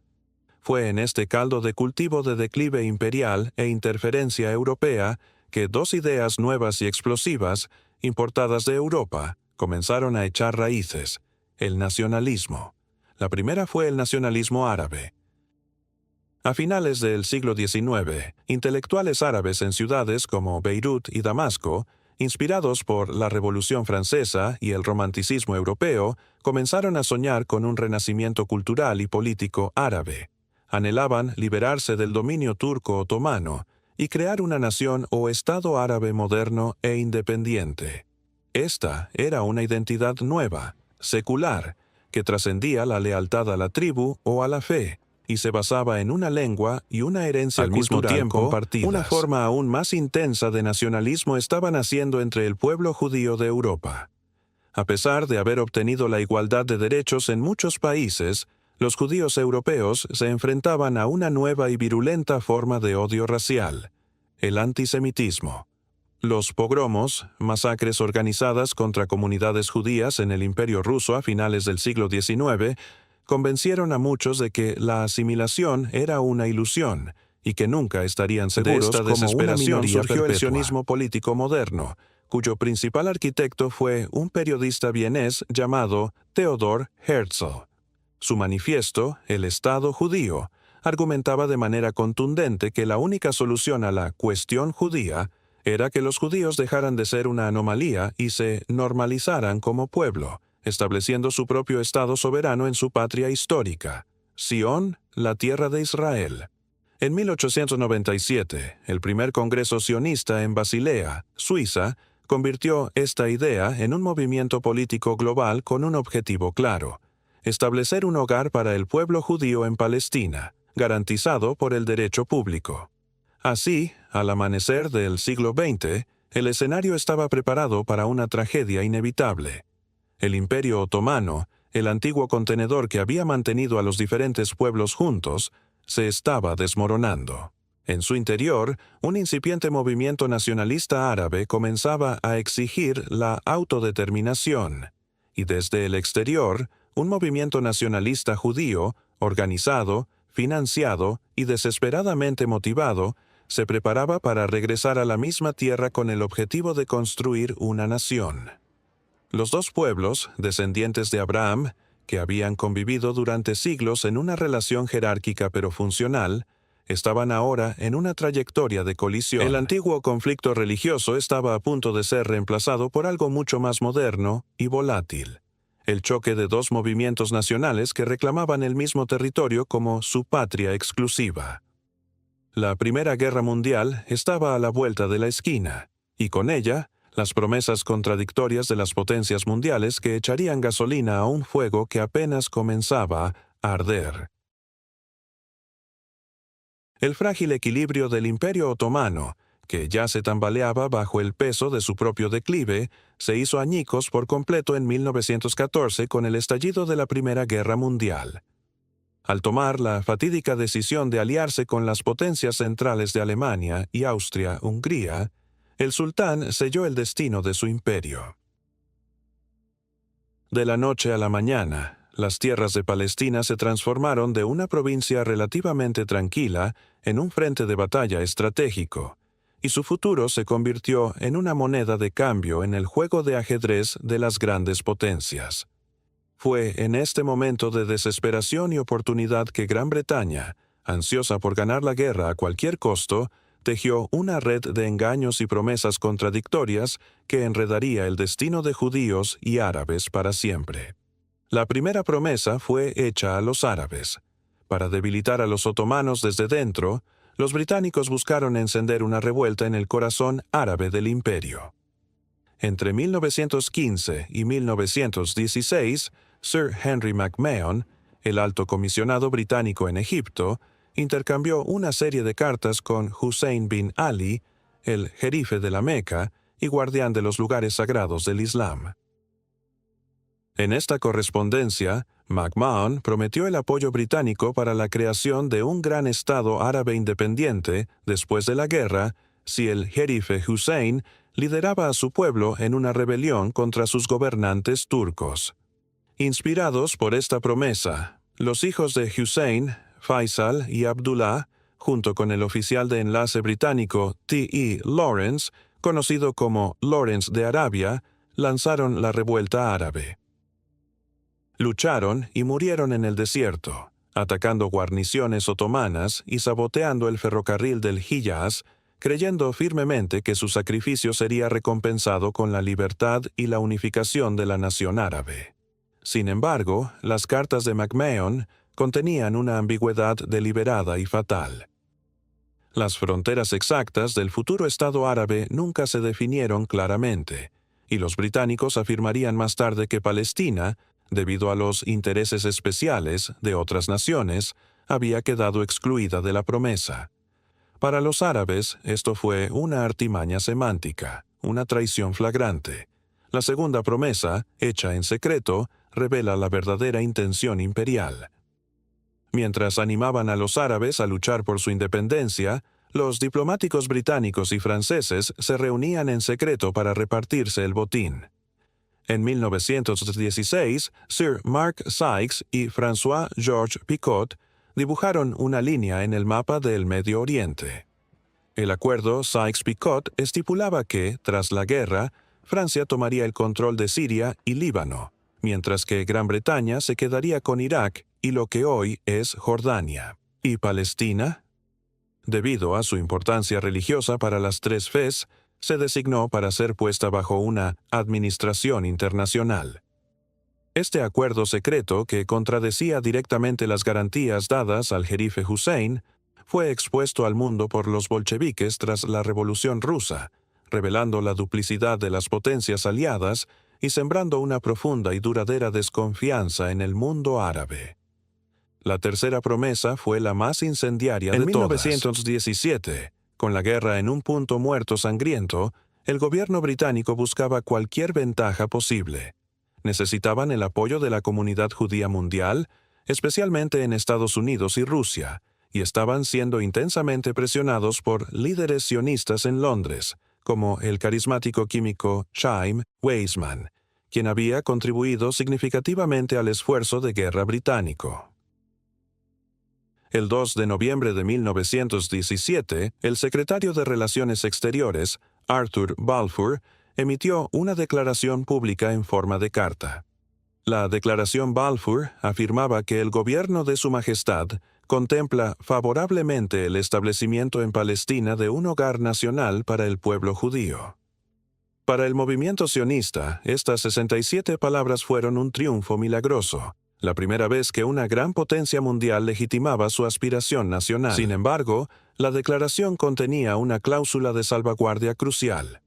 Fue en este caldo de cultivo de declive imperial e interferencia europea que dos ideas nuevas y explosivas, importadas de Europa, comenzaron a echar raíces: el nacionalismo. La primera fue el nacionalismo árabe. A finales del siglo XIX, intelectuales árabes en ciudades como Beirut y Damasco, inspirados por la Revolución Francesa y el romanticismo europeo, comenzaron a soñar con un renacimiento cultural y político árabe. Anhelaban liberarse del dominio turco otomano y crear una nación o Estado árabe moderno e independiente. Esta era una identidad nueva, secular, que trascendía la lealtad a la tribu o a la fe, y se basaba en una lengua y una herencia cultural compartidas. Al mismo tiempo, una forma aún más intensa de nacionalismo estaba naciendo entre el pueblo judío de Europa. A pesar de haber obtenido la igualdad de derechos en muchos países, los judíos europeos se enfrentaban a una nueva y virulenta forma de odio racial: el antisemitismo. Los pogromos, masacres organizadas contra comunidades judías en el Imperio ruso a finales del siglo XIX, convencieron a muchos de que la asimilación era una ilusión y que nunca estarían seguros. De esta desesperación surgió el sionismo político moderno, cuyo principal arquitecto fue un periodista vienés llamado Theodor Herzl. Su manifiesto, El Estado Judío, argumentaba de manera contundente que la única solución a la cuestión judía era que los judíos dejaran de ser una anomalía y se normalizaran como pueblo, estableciendo su propio Estado soberano en su patria histórica, Sion, la tierra de Israel. En 1897, el primer congreso sionista en Basilea, Suiza, convirtió esta idea en un movimiento político global con un objetivo claro: establecer un hogar para el pueblo judío en Palestina, garantizado por el derecho público. Así, al amanecer del siglo XX, el escenario estaba preparado para una tragedia inevitable. El Imperio Otomano, el antiguo contenedor que había mantenido a los diferentes pueblos juntos, se estaba desmoronando. En su interior, un incipiente movimiento nacionalista árabe comenzaba a exigir la autodeterminación, y desde el exterior, un movimiento nacionalista judío, organizado, financiado y desesperadamente motivado, se preparaba para regresar a la misma tierra con el objetivo de construir una nación. Los dos pueblos, descendientes de Abraham, que habían convivido durante siglos en una relación jerárquica pero funcional, estaban ahora en una trayectoria de colisión. El antiguo conflicto religioso estaba a punto de ser reemplazado por algo mucho más moderno y volátil: el choque de dos movimientos nacionales que reclamaban el mismo territorio como su patria exclusiva. La Primera Guerra Mundial estaba a la vuelta de la esquina, y con ella, las promesas contradictorias de las potencias mundiales que echarían gasolina a un fuego que apenas comenzaba a arder. El frágil equilibrio del Imperio Otomano, que ya se tambaleaba bajo el peso de su propio declive, se hizo añicos por completo en 1914 con el estallido de la Primera Guerra Mundial. Al tomar la fatídica decisión de aliarse con las potencias centrales de Alemania y Austria-Hungría, el sultán selló el destino de su imperio. De la noche a la mañana, las tierras de Palestina se transformaron de una provincia relativamente tranquila en un frente de batalla estratégico, y su futuro se convirtió en una moneda de cambio en el juego de ajedrez de las grandes potencias. Fue en este momento de desesperación y oportunidad que Gran Bretaña, ansiosa por ganar la guerra a cualquier costo, tejió una red de engaños y promesas contradictorias que enredaría el destino de judíos y árabes para siempre. La primera promesa fue hecha a los árabes. Para debilitar a los otomanos desde dentro, los británicos buscaron encender una revuelta en el corazón árabe del imperio. Entre 1915 y 1916, Sir Henry McMahon, el alto comisionado británico en Egipto, intercambió una serie de cartas con Hussein bin Ali, el jerife de la Meca y guardián de los lugares sagrados del Islam. En esta correspondencia, McMahon prometió el apoyo británico para la creación de un gran Estado árabe independiente después de la guerra, si el jerife Hussein lideraba a su pueblo en una rebelión contra sus gobernantes turcos. Inspirados por esta promesa, los hijos de Hussein, Faisal y Abdullah, junto con el oficial de enlace británico T.E. Lawrence, conocido como Lawrence de Arabia, lanzaron la revuelta árabe. Lucharon y murieron en el desierto, atacando guarniciones otomanas y saboteando el ferrocarril del Hiyaz, creyendo firmemente que su sacrificio sería recompensado con la libertad y la unificación de la nación árabe. Sin embargo, las cartas de McMahon contenían una ambigüedad deliberada y fatal. Las fronteras exactas del futuro Estado árabe nunca se definieron claramente, y los británicos afirmarían más tarde que Palestina, debido a los intereses especiales de otras naciones, había quedado excluida de la promesa. Para los árabes, esto fue una artimaña semántica, una traición flagrante. La segunda promesa, hecha en secreto, revela la verdadera intención imperial. Mientras animaban a los árabes a luchar por su independencia, los diplomáticos británicos y franceses se reunían en secreto para repartirse el botín. En 1916, Sir Mark Sykes y François-Georges Picot dibujaron una línea en el mapa del Medio Oriente. El acuerdo Sykes-Picot estipulaba que, tras la guerra, Francia tomaría el control de Siria y Líbano, mientras que Gran Bretaña se quedaría con Irak y lo que hoy es Jordania. ¿Y Palestina? Debido a su importancia religiosa para las tres fes, se designó para ser puesta bajo una administración internacional. Este acuerdo secreto, que contradecía directamente las garantías dadas al jerife Hussein, fue expuesto al mundo por los bolcheviques tras la Revolución Rusa, revelando la duplicidad de las potencias aliadas y sembrando una profunda y duradera desconfianza en el mundo árabe. La tercera promesa fue la más incendiaria de todas. En 1917, con la guerra en un punto muerto sangriento, el gobierno británico buscaba cualquier ventaja posible. Necesitaban el apoyo de la comunidad judía mundial, especialmente en Estados Unidos y Rusia, y estaban siendo intensamente presionados por líderes sionistas en Londres, como el carismático químico Chaim Weizmann, quien había contribuido significativamente al esfuerzo de guerra británico. El 2 de noviembre de 1917, el secretario de Relaciones Exteriores, Arthur Balfour, emitió una declaración pública en forma de carta. La declaración Balfour afirmaba que el gobierno de Su Majestad contempla favorablemente el establecimiento en Palestina de un hogar nacional para el pueblo judío. Para el movimiento sionista, estas 67 palabras fueron un triunfo milagroso, la primera vez que una gran potencia mundial legitimaba su aspiración nacional. Sin embargo, la declaración contenía una cláusula de salvaguardia crucial,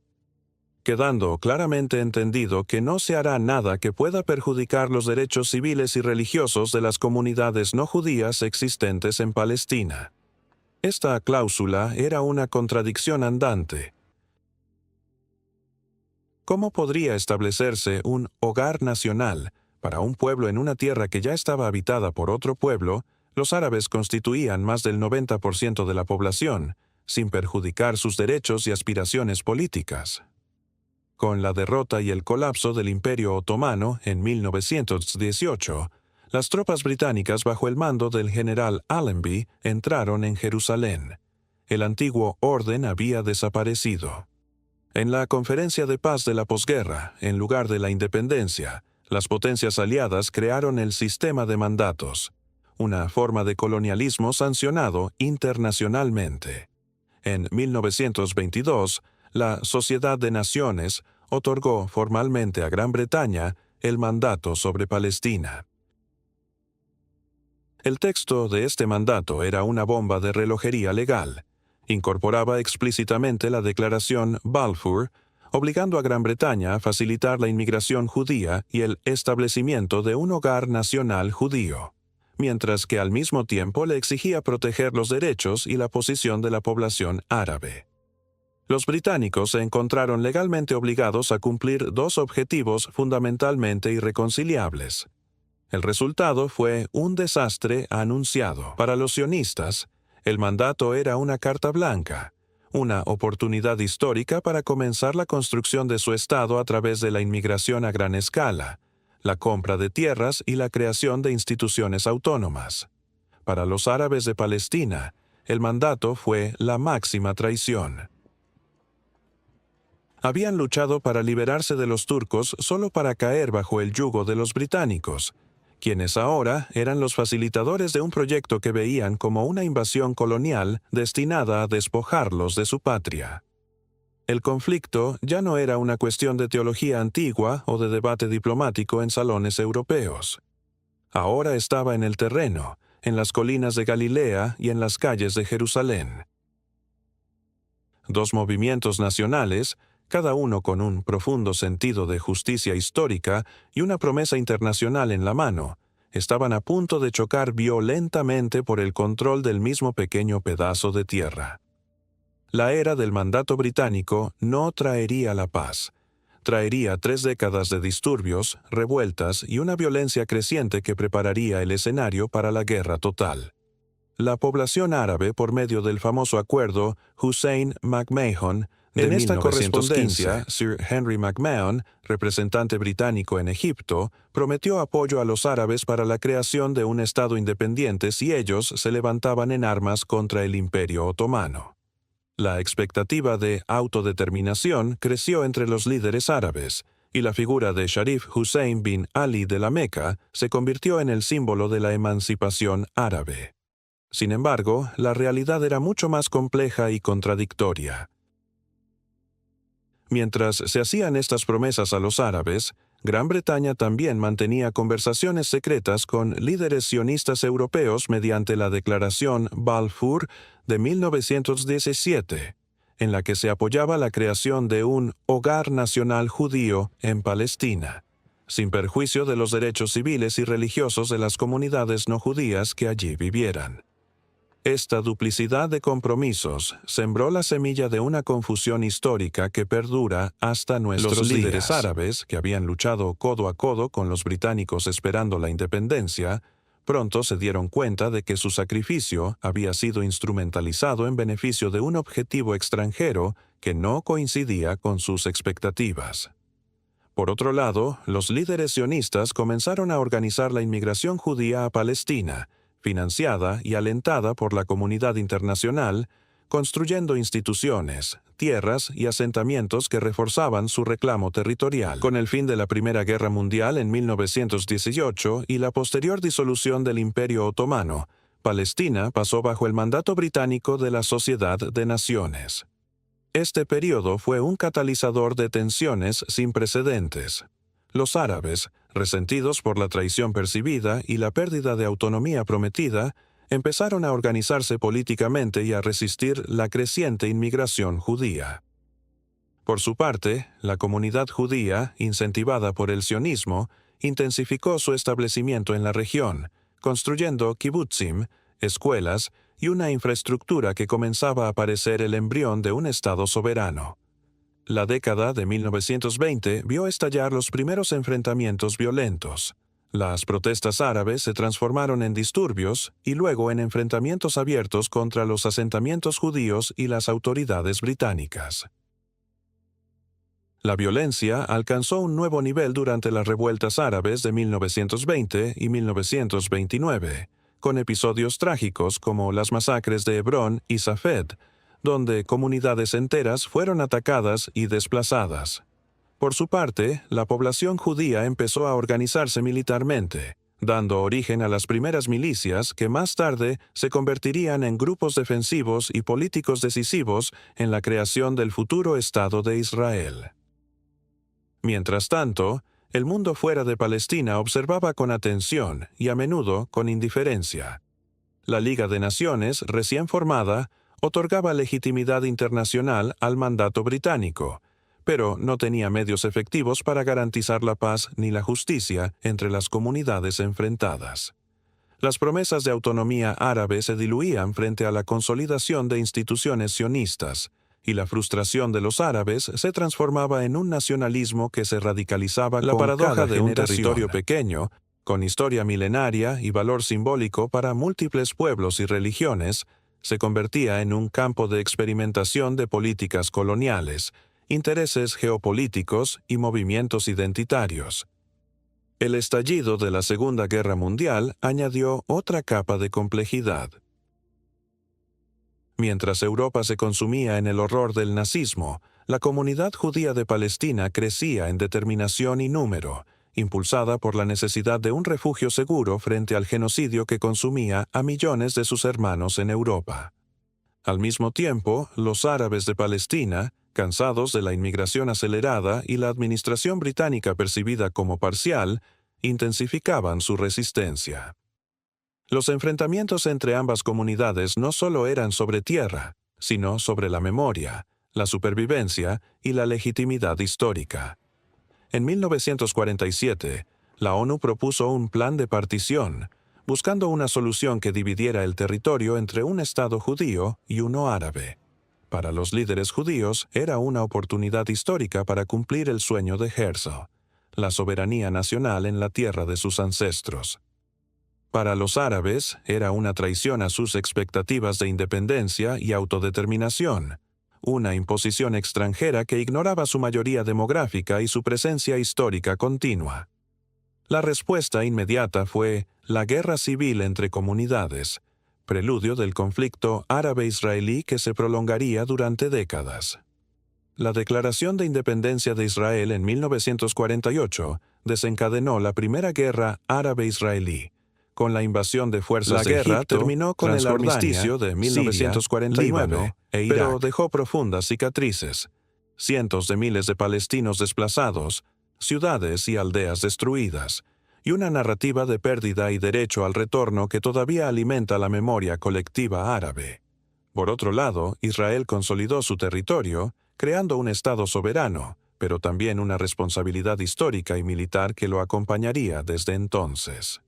quedando claramente entendido que no se hará nada que pueda perjudicar los derechos civiles y religiosos de las comunidades no judías existentes en Palestina. Esta cláusula era una contradicción andante. ¿Cómo podría establecerse un hogar nacional para un pueblo en una tierra que ya estaba habitada por otro pueblo? Los árabes constituían más del 90% de la población, sin perjudicar sus derechos y aspiraciones políticas. Con la derrota y el colapso del Imperio Otomano en 1918, las tropas británicas bajo el mando del general Allenby entraron en Jerusalén. El antiguo orden había desaparecido. En la conferencia de paz de la posguerra, en lugar de la independencia, Las potencias aliadas crearon el sistema de mandatos, una forma de colonialismo sancionado internacionalmente. En 1922, la Sociedad de Naciones otorgó formalmente a Gran Bretaña el mandato sobre Palestina. El texto de este mandato era una bomba de relojería legal. Incorporaba explícitamente la Declaración Balfour, obligando a Gran Bretaña a facilitar la inmigración judía y el establecimiento de un hogar nacional judío, mientras que al mismo tiempo le exigía proteger los derechos y la posición de la población árabe. Los británicos se encontraron legalmente obligados a cumplir dos objetivos fundamentalmente irreconciliables. El resultado fue un desastre anunciado. Para los sionistas, el mandato era una carta blanca, una oportunidad histórica para comenzar la construcción de su Estado a través de la inmigración a gran escala, la compra de tierras y la creación de instituciones autónomas. Para los árabes de Palestina, el mandato fue la máxima traición. Habían luchado para liberarse de los turcos solo para caer bajo el yugo de los británicos, quienes ahora eran los facilitadores de un proyecto que veían como una invasión colonial destinada a despojarlos de su patria. El conflicto ya no era una cuestión de teología antigua o de debate diplomático en salones europeos. Ahora estaba en el terreno, en las colinas de Galilea y en las calles de Jerusalén. Dos movimientos nacionales, cada uno con un profundo sentido de justicia histórica y una promesa internacional en la mano, estaban a punto de chocar violentamente por el control del mismo pequeño pedazo de tierra. La era del mandato británico no traería la paz. Traería 3 décadas de disturbios, revueltas y una violencia creciente que prepararía el escenario para la guerra total. La población árabe, por medio del famoso acuerdo Hussein-McMahon, en esta correspondencia, Sir Henry McMahon, representante británico en Egipto, prometió apoyo a los árabes para la creación de un Estado independiente si ellos se levantaban en armas contra el Imperio Otomano. La expectativa de autodeterminación creció entre los líderes árabes, y la figura de Sharif Hussein bin Ali de la Meca se convirtió en el símbolo de la emancipación árabe. Sin embargo, la realidad era mucho más compleja y contradictoria. Mientras se hacían estas promesas a los árabes, Gran Bretaña también mantenía conversaciones secretas con líderes sionistas europeos mediante la Declaración Balfour de 1917, en la que se apoyaba la creación de un hogar nacional judío en Palestina, sin perjuicio de los derechos civiles y religiosos de las comunidades no judías que allí vivieran. Esta duplicidad de compromisos sembró la semilla de una confusión histórica que perdura hasta nuestros días. Los líderes árabes, que habían luchado codo a codo con los británicos esperando la independencia, pronto se dieron cuenta de que su sacrificio había sido instrumentalizado en beneficio de un objetivo extranjero que no coincidía con sus expectativas. Por otro lado, los líderes sionistas comenzaron a organizar la inmigración judía a Palestina, financiada y alentada por la comunidad internacional, construyendo instituciones, tierras y asentamientos que reforzaban su reclamo territorial. Con el fin de la Primera Guerra Mundial en 1918 y la posterior disolución del Imperio Otomano, Palestina pasó bajo el mandato británico de la Sociedad de Naciones. Este periodo fue un catalizador de tensiones sin precedentes. Los árabes, resentidos por la traición percibida y la pérdida de autonomía prometida, empezaron a organizarse políticamente y a resistir la creciente inmigración judía. Por su parte, la comunidad judía, incentivada por el sionismo, intensificó su establecimiento en la región, construyendo kibutzim, escuelas y una infraestructura que comenzaba a parecer el embrión de un Estado soberano. La década de 1920 vio estallar los primeros enfrentamientos violentos. Las protestas árabes se transformaron en disturbios y luego en enfrentamientos abiertos contra los asentamientos judíos y las autoridades británicas. La violencia alcanzó un nuevo nivel durante las revueltas árabes de 1920 y 1929, con episodios trágicos como las masacres de Hebrón y Safed, donde comunidades enteras fueron atacadas y desplazadas. Por su parte, la población judía empezó a organizarse militarmente, dando origen a las primeras milicias que más tarde se convertirían en grupos defensivos y políticos decisivos en la creación del futuro Estado de Israel. Mientras tanto, el mundo fuera de Palestina observaba con atención y a menudo con indiferencia. La Liga de Naciones, recién formada, otorgaba legitimidad internacional al mandato británico, pero no tenía medios efectivos para garantizar la paz ni la justicia entre las comunidades enfrentadas. Las promesas de autonomía árabe se diluían frente a la consolidación de instituciones sionistas, y la frustración de los árabes se transformaba en un nacionalismo que se radicalizaba con cada generación. La paradoja de un territorio pequeño, con historia milenaria y valor simbólico para múltiples pueblos y religiones, se convertía en un campo de experimentación de políticas coloniales, intereses geopolíticos y movimientos identitarios. El estallido de la Segunda Guerra Mundial añadió otra capa de complejidad. Mientras Europa se consumía en el horror del nazismo, la comunidad judía de Palestina crecía en determinación y número, impulsada por la necesidad de un refugio seguro frente al genocidio que consumía a millones de sus hermanos en Europa. Al mismo tiempo, los árabes de Palestina, cansados de la inmigración acelerada y la administración británica percibida como parcial, intensificaban su resistencia. Los enfrentamientos entre ambas comunidades no solo eran sobre tierra, sino sobre la memoria, la supervivencia y la legitimidad histórica. En 1947, la ONU propuso un plan de partición, buscando una solución que dividiera el territorio entre un Estado judío y uno árabe. Para los líderes judíos era una oportunidad histórica para cumplir el sueño de Herzl, la soberanía nacional en la tierra de sus ancestros. Para los árabes era una traición a sus expectativas de independencia y autodeterminación, una imposición extranjera que ignoraba su mayoría demográfica y su presencia histórica continua. La respuesta inmediata fue la guerra civil entre comunidades, preludio del conflicto árabe-israelí que se prolongaría durante décadas. La Declaración de Independencia de Israel en 1948 desencadenó la primera guerra árabe-israelí. Con la invasión de fuerzas de Egipto, terminó con el armisticio de 1949 pero dejó profundas cicatrices, cientos de miles de palestinos desplazados, ciudades y aldeas destruidas, y una narrativa de pérdida y derecho al retorno que todavía alimenta la memoria colectiva árabe. Por otro lado, Israel consolidó su territorio, creando un Estado soberano, pero también una responsabilidad histórica y militar que lo acompañaría desde entonces.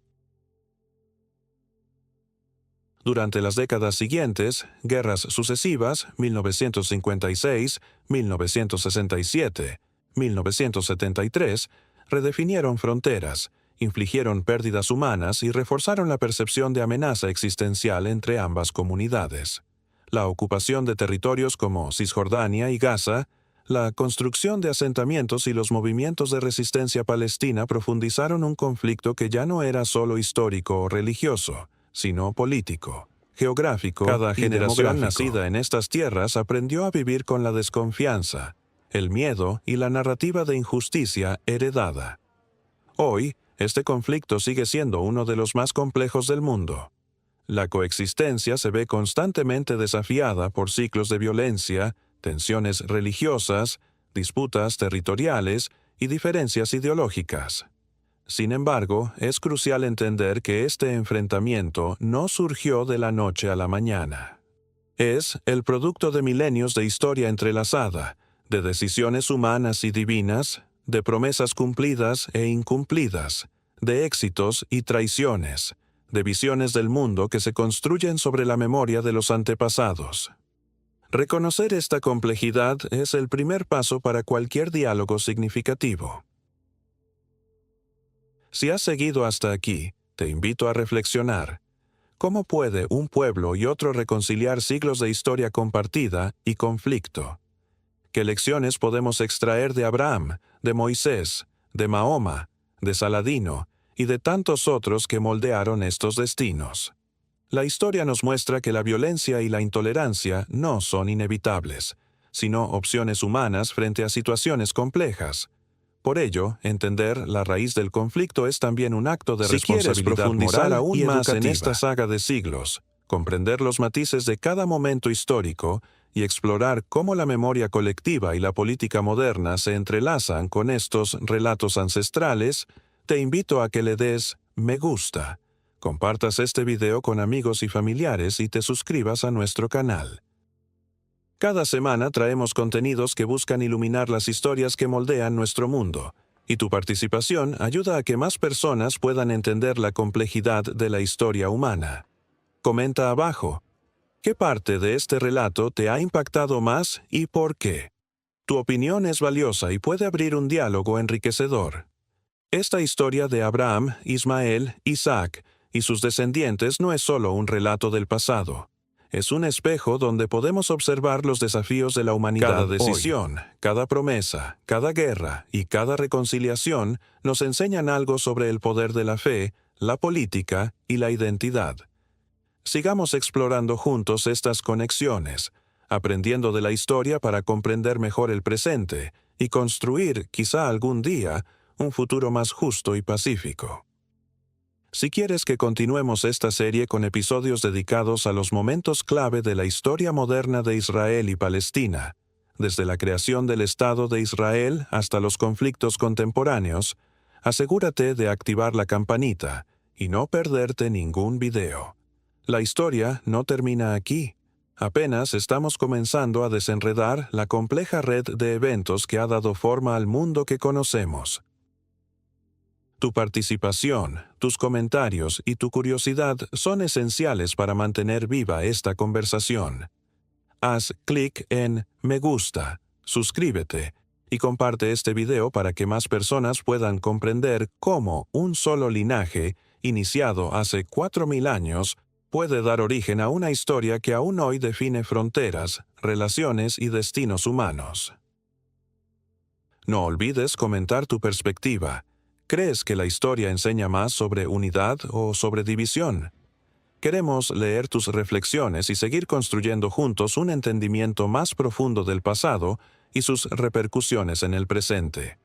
Durante las décadas siguientes, guerras sucesivas, 1956, 1967, 1973, redefinieron fronteras, infligieron pérdidas humanas y reforzaron la percepción de amenaza existencial entre ambas comunidades. La ocupación de territorios como Cisjordania y Gaza, la construcción de asentamientos y los movimientos de resistencia palestina profundizaron un conflicto que ya no era solo histórico o religioso, sino político, geográfico. Cada generación nacida en estas tierras aprendió a vivir con la desconfianza, el miedo y la narrativa de injusticia heredada. Hoy, este conflicto sigue siendo uno de los más complejos del mundo. La coexistencia se ve constantemente desafiada por ciclos de violencia, tensiones religiosas, disputas territoriales y diferencias ideológicas. Sin embargo, es crucial entender que este enfrentamiento no surgió de la noche a la mañana. Es el producto de milenios de historia entrelazada, de decisiones humanas y divinas, de promesas cumplidas e incumplidas, de éxitos y traiciones, de visiones del mundo que se construyen sobre la memoria de los antepasados. Reconocer esta complejidad es el primer paso para cualquier diálogo significativo. Si has seguido hasta aquí, te invito a reflexionar. ¿Cómo puede un pueblo y otro reconciliar siglos de historia compartida y conflicto? ¿Qué lecciones podemos extraer de Abraham, de Moisés, de Mahoma, de Saladino y de tantos otros que moldearon estos destinos? La historia nos muestra que la violencia y la intolerancia no son inevitables, sino opciones humanas frente a situaciones complejas. Por ello, entender la raíz del conflicto es también un acto de responsabilidad moral y educativa. Si quieres profundizar aún más en esta saga de siglos, comprender los matices de cada momento histórico y explorar cómo la memoria colectiva y la política moderna se entrelazan con estos relatos ancestrales, te invito a que le des me gusta, compartas este video con amigos y familiares y te suscribas a nuestro canal. Cada semana traemos contenidos que buscan iluminar las historias que moldean nuestro mundo, y tu participación ayuda a que más personas puedan entender la complejidad de la historia humana. Comenta abajo, ¿qué parte de este relato te ha impactado más y por qué? Tu opinión es valiosa y puede abrir un diálogo enriquecedor. Esta historia de Abraham, Ismael, Isaac y sus descendientes no es solo un relato del pasado. Es un espejo donde podemos observar los desafíos de la humanidad. Cada decisión, cada promesa, cada guerra y cada reconciliación nos enseñan algo sobre el poder de la fe, la política y la identidad. Sigamos explorando juntos estas conexiones, aprendiendo de la historia para comprender mejor el presente y construir, quizá algún día, un futuro más justo y pacífico. Si quieres que continuemos esta serie con episodios dedicados a los momentos clave de la historia moderna de Israel y Palestina, desde la creación del Estado de Israel hasta los conflictos contemporáneos, asegúrate de activar la campanita y no perderte ningún video. La historia no termina aquí. Apenas estamos comenzando a desenredar la compleja red de eventos que ha dado forma al mundo que conocemos. Tu participación, tus comentarios y tu curiosidad son esenciales para mantener viva esta conversación. Haz clic en me gusta, suscríbete y comparte este video para que más personas puedan comprender cómo un solo linaje, iniciado hace 4000 años, puede dar origen a una historia que aún hoy define fronteras, relaciones y destinos humanos. No olvides comentar tu perspectiva. ¿Crees que la historia enseña más sobre unidad o sobre división? Queremos leer tus reflexiones y seguir construyendo juntos un entendimiento más profundo del pasado y sus repercusiones en el presente.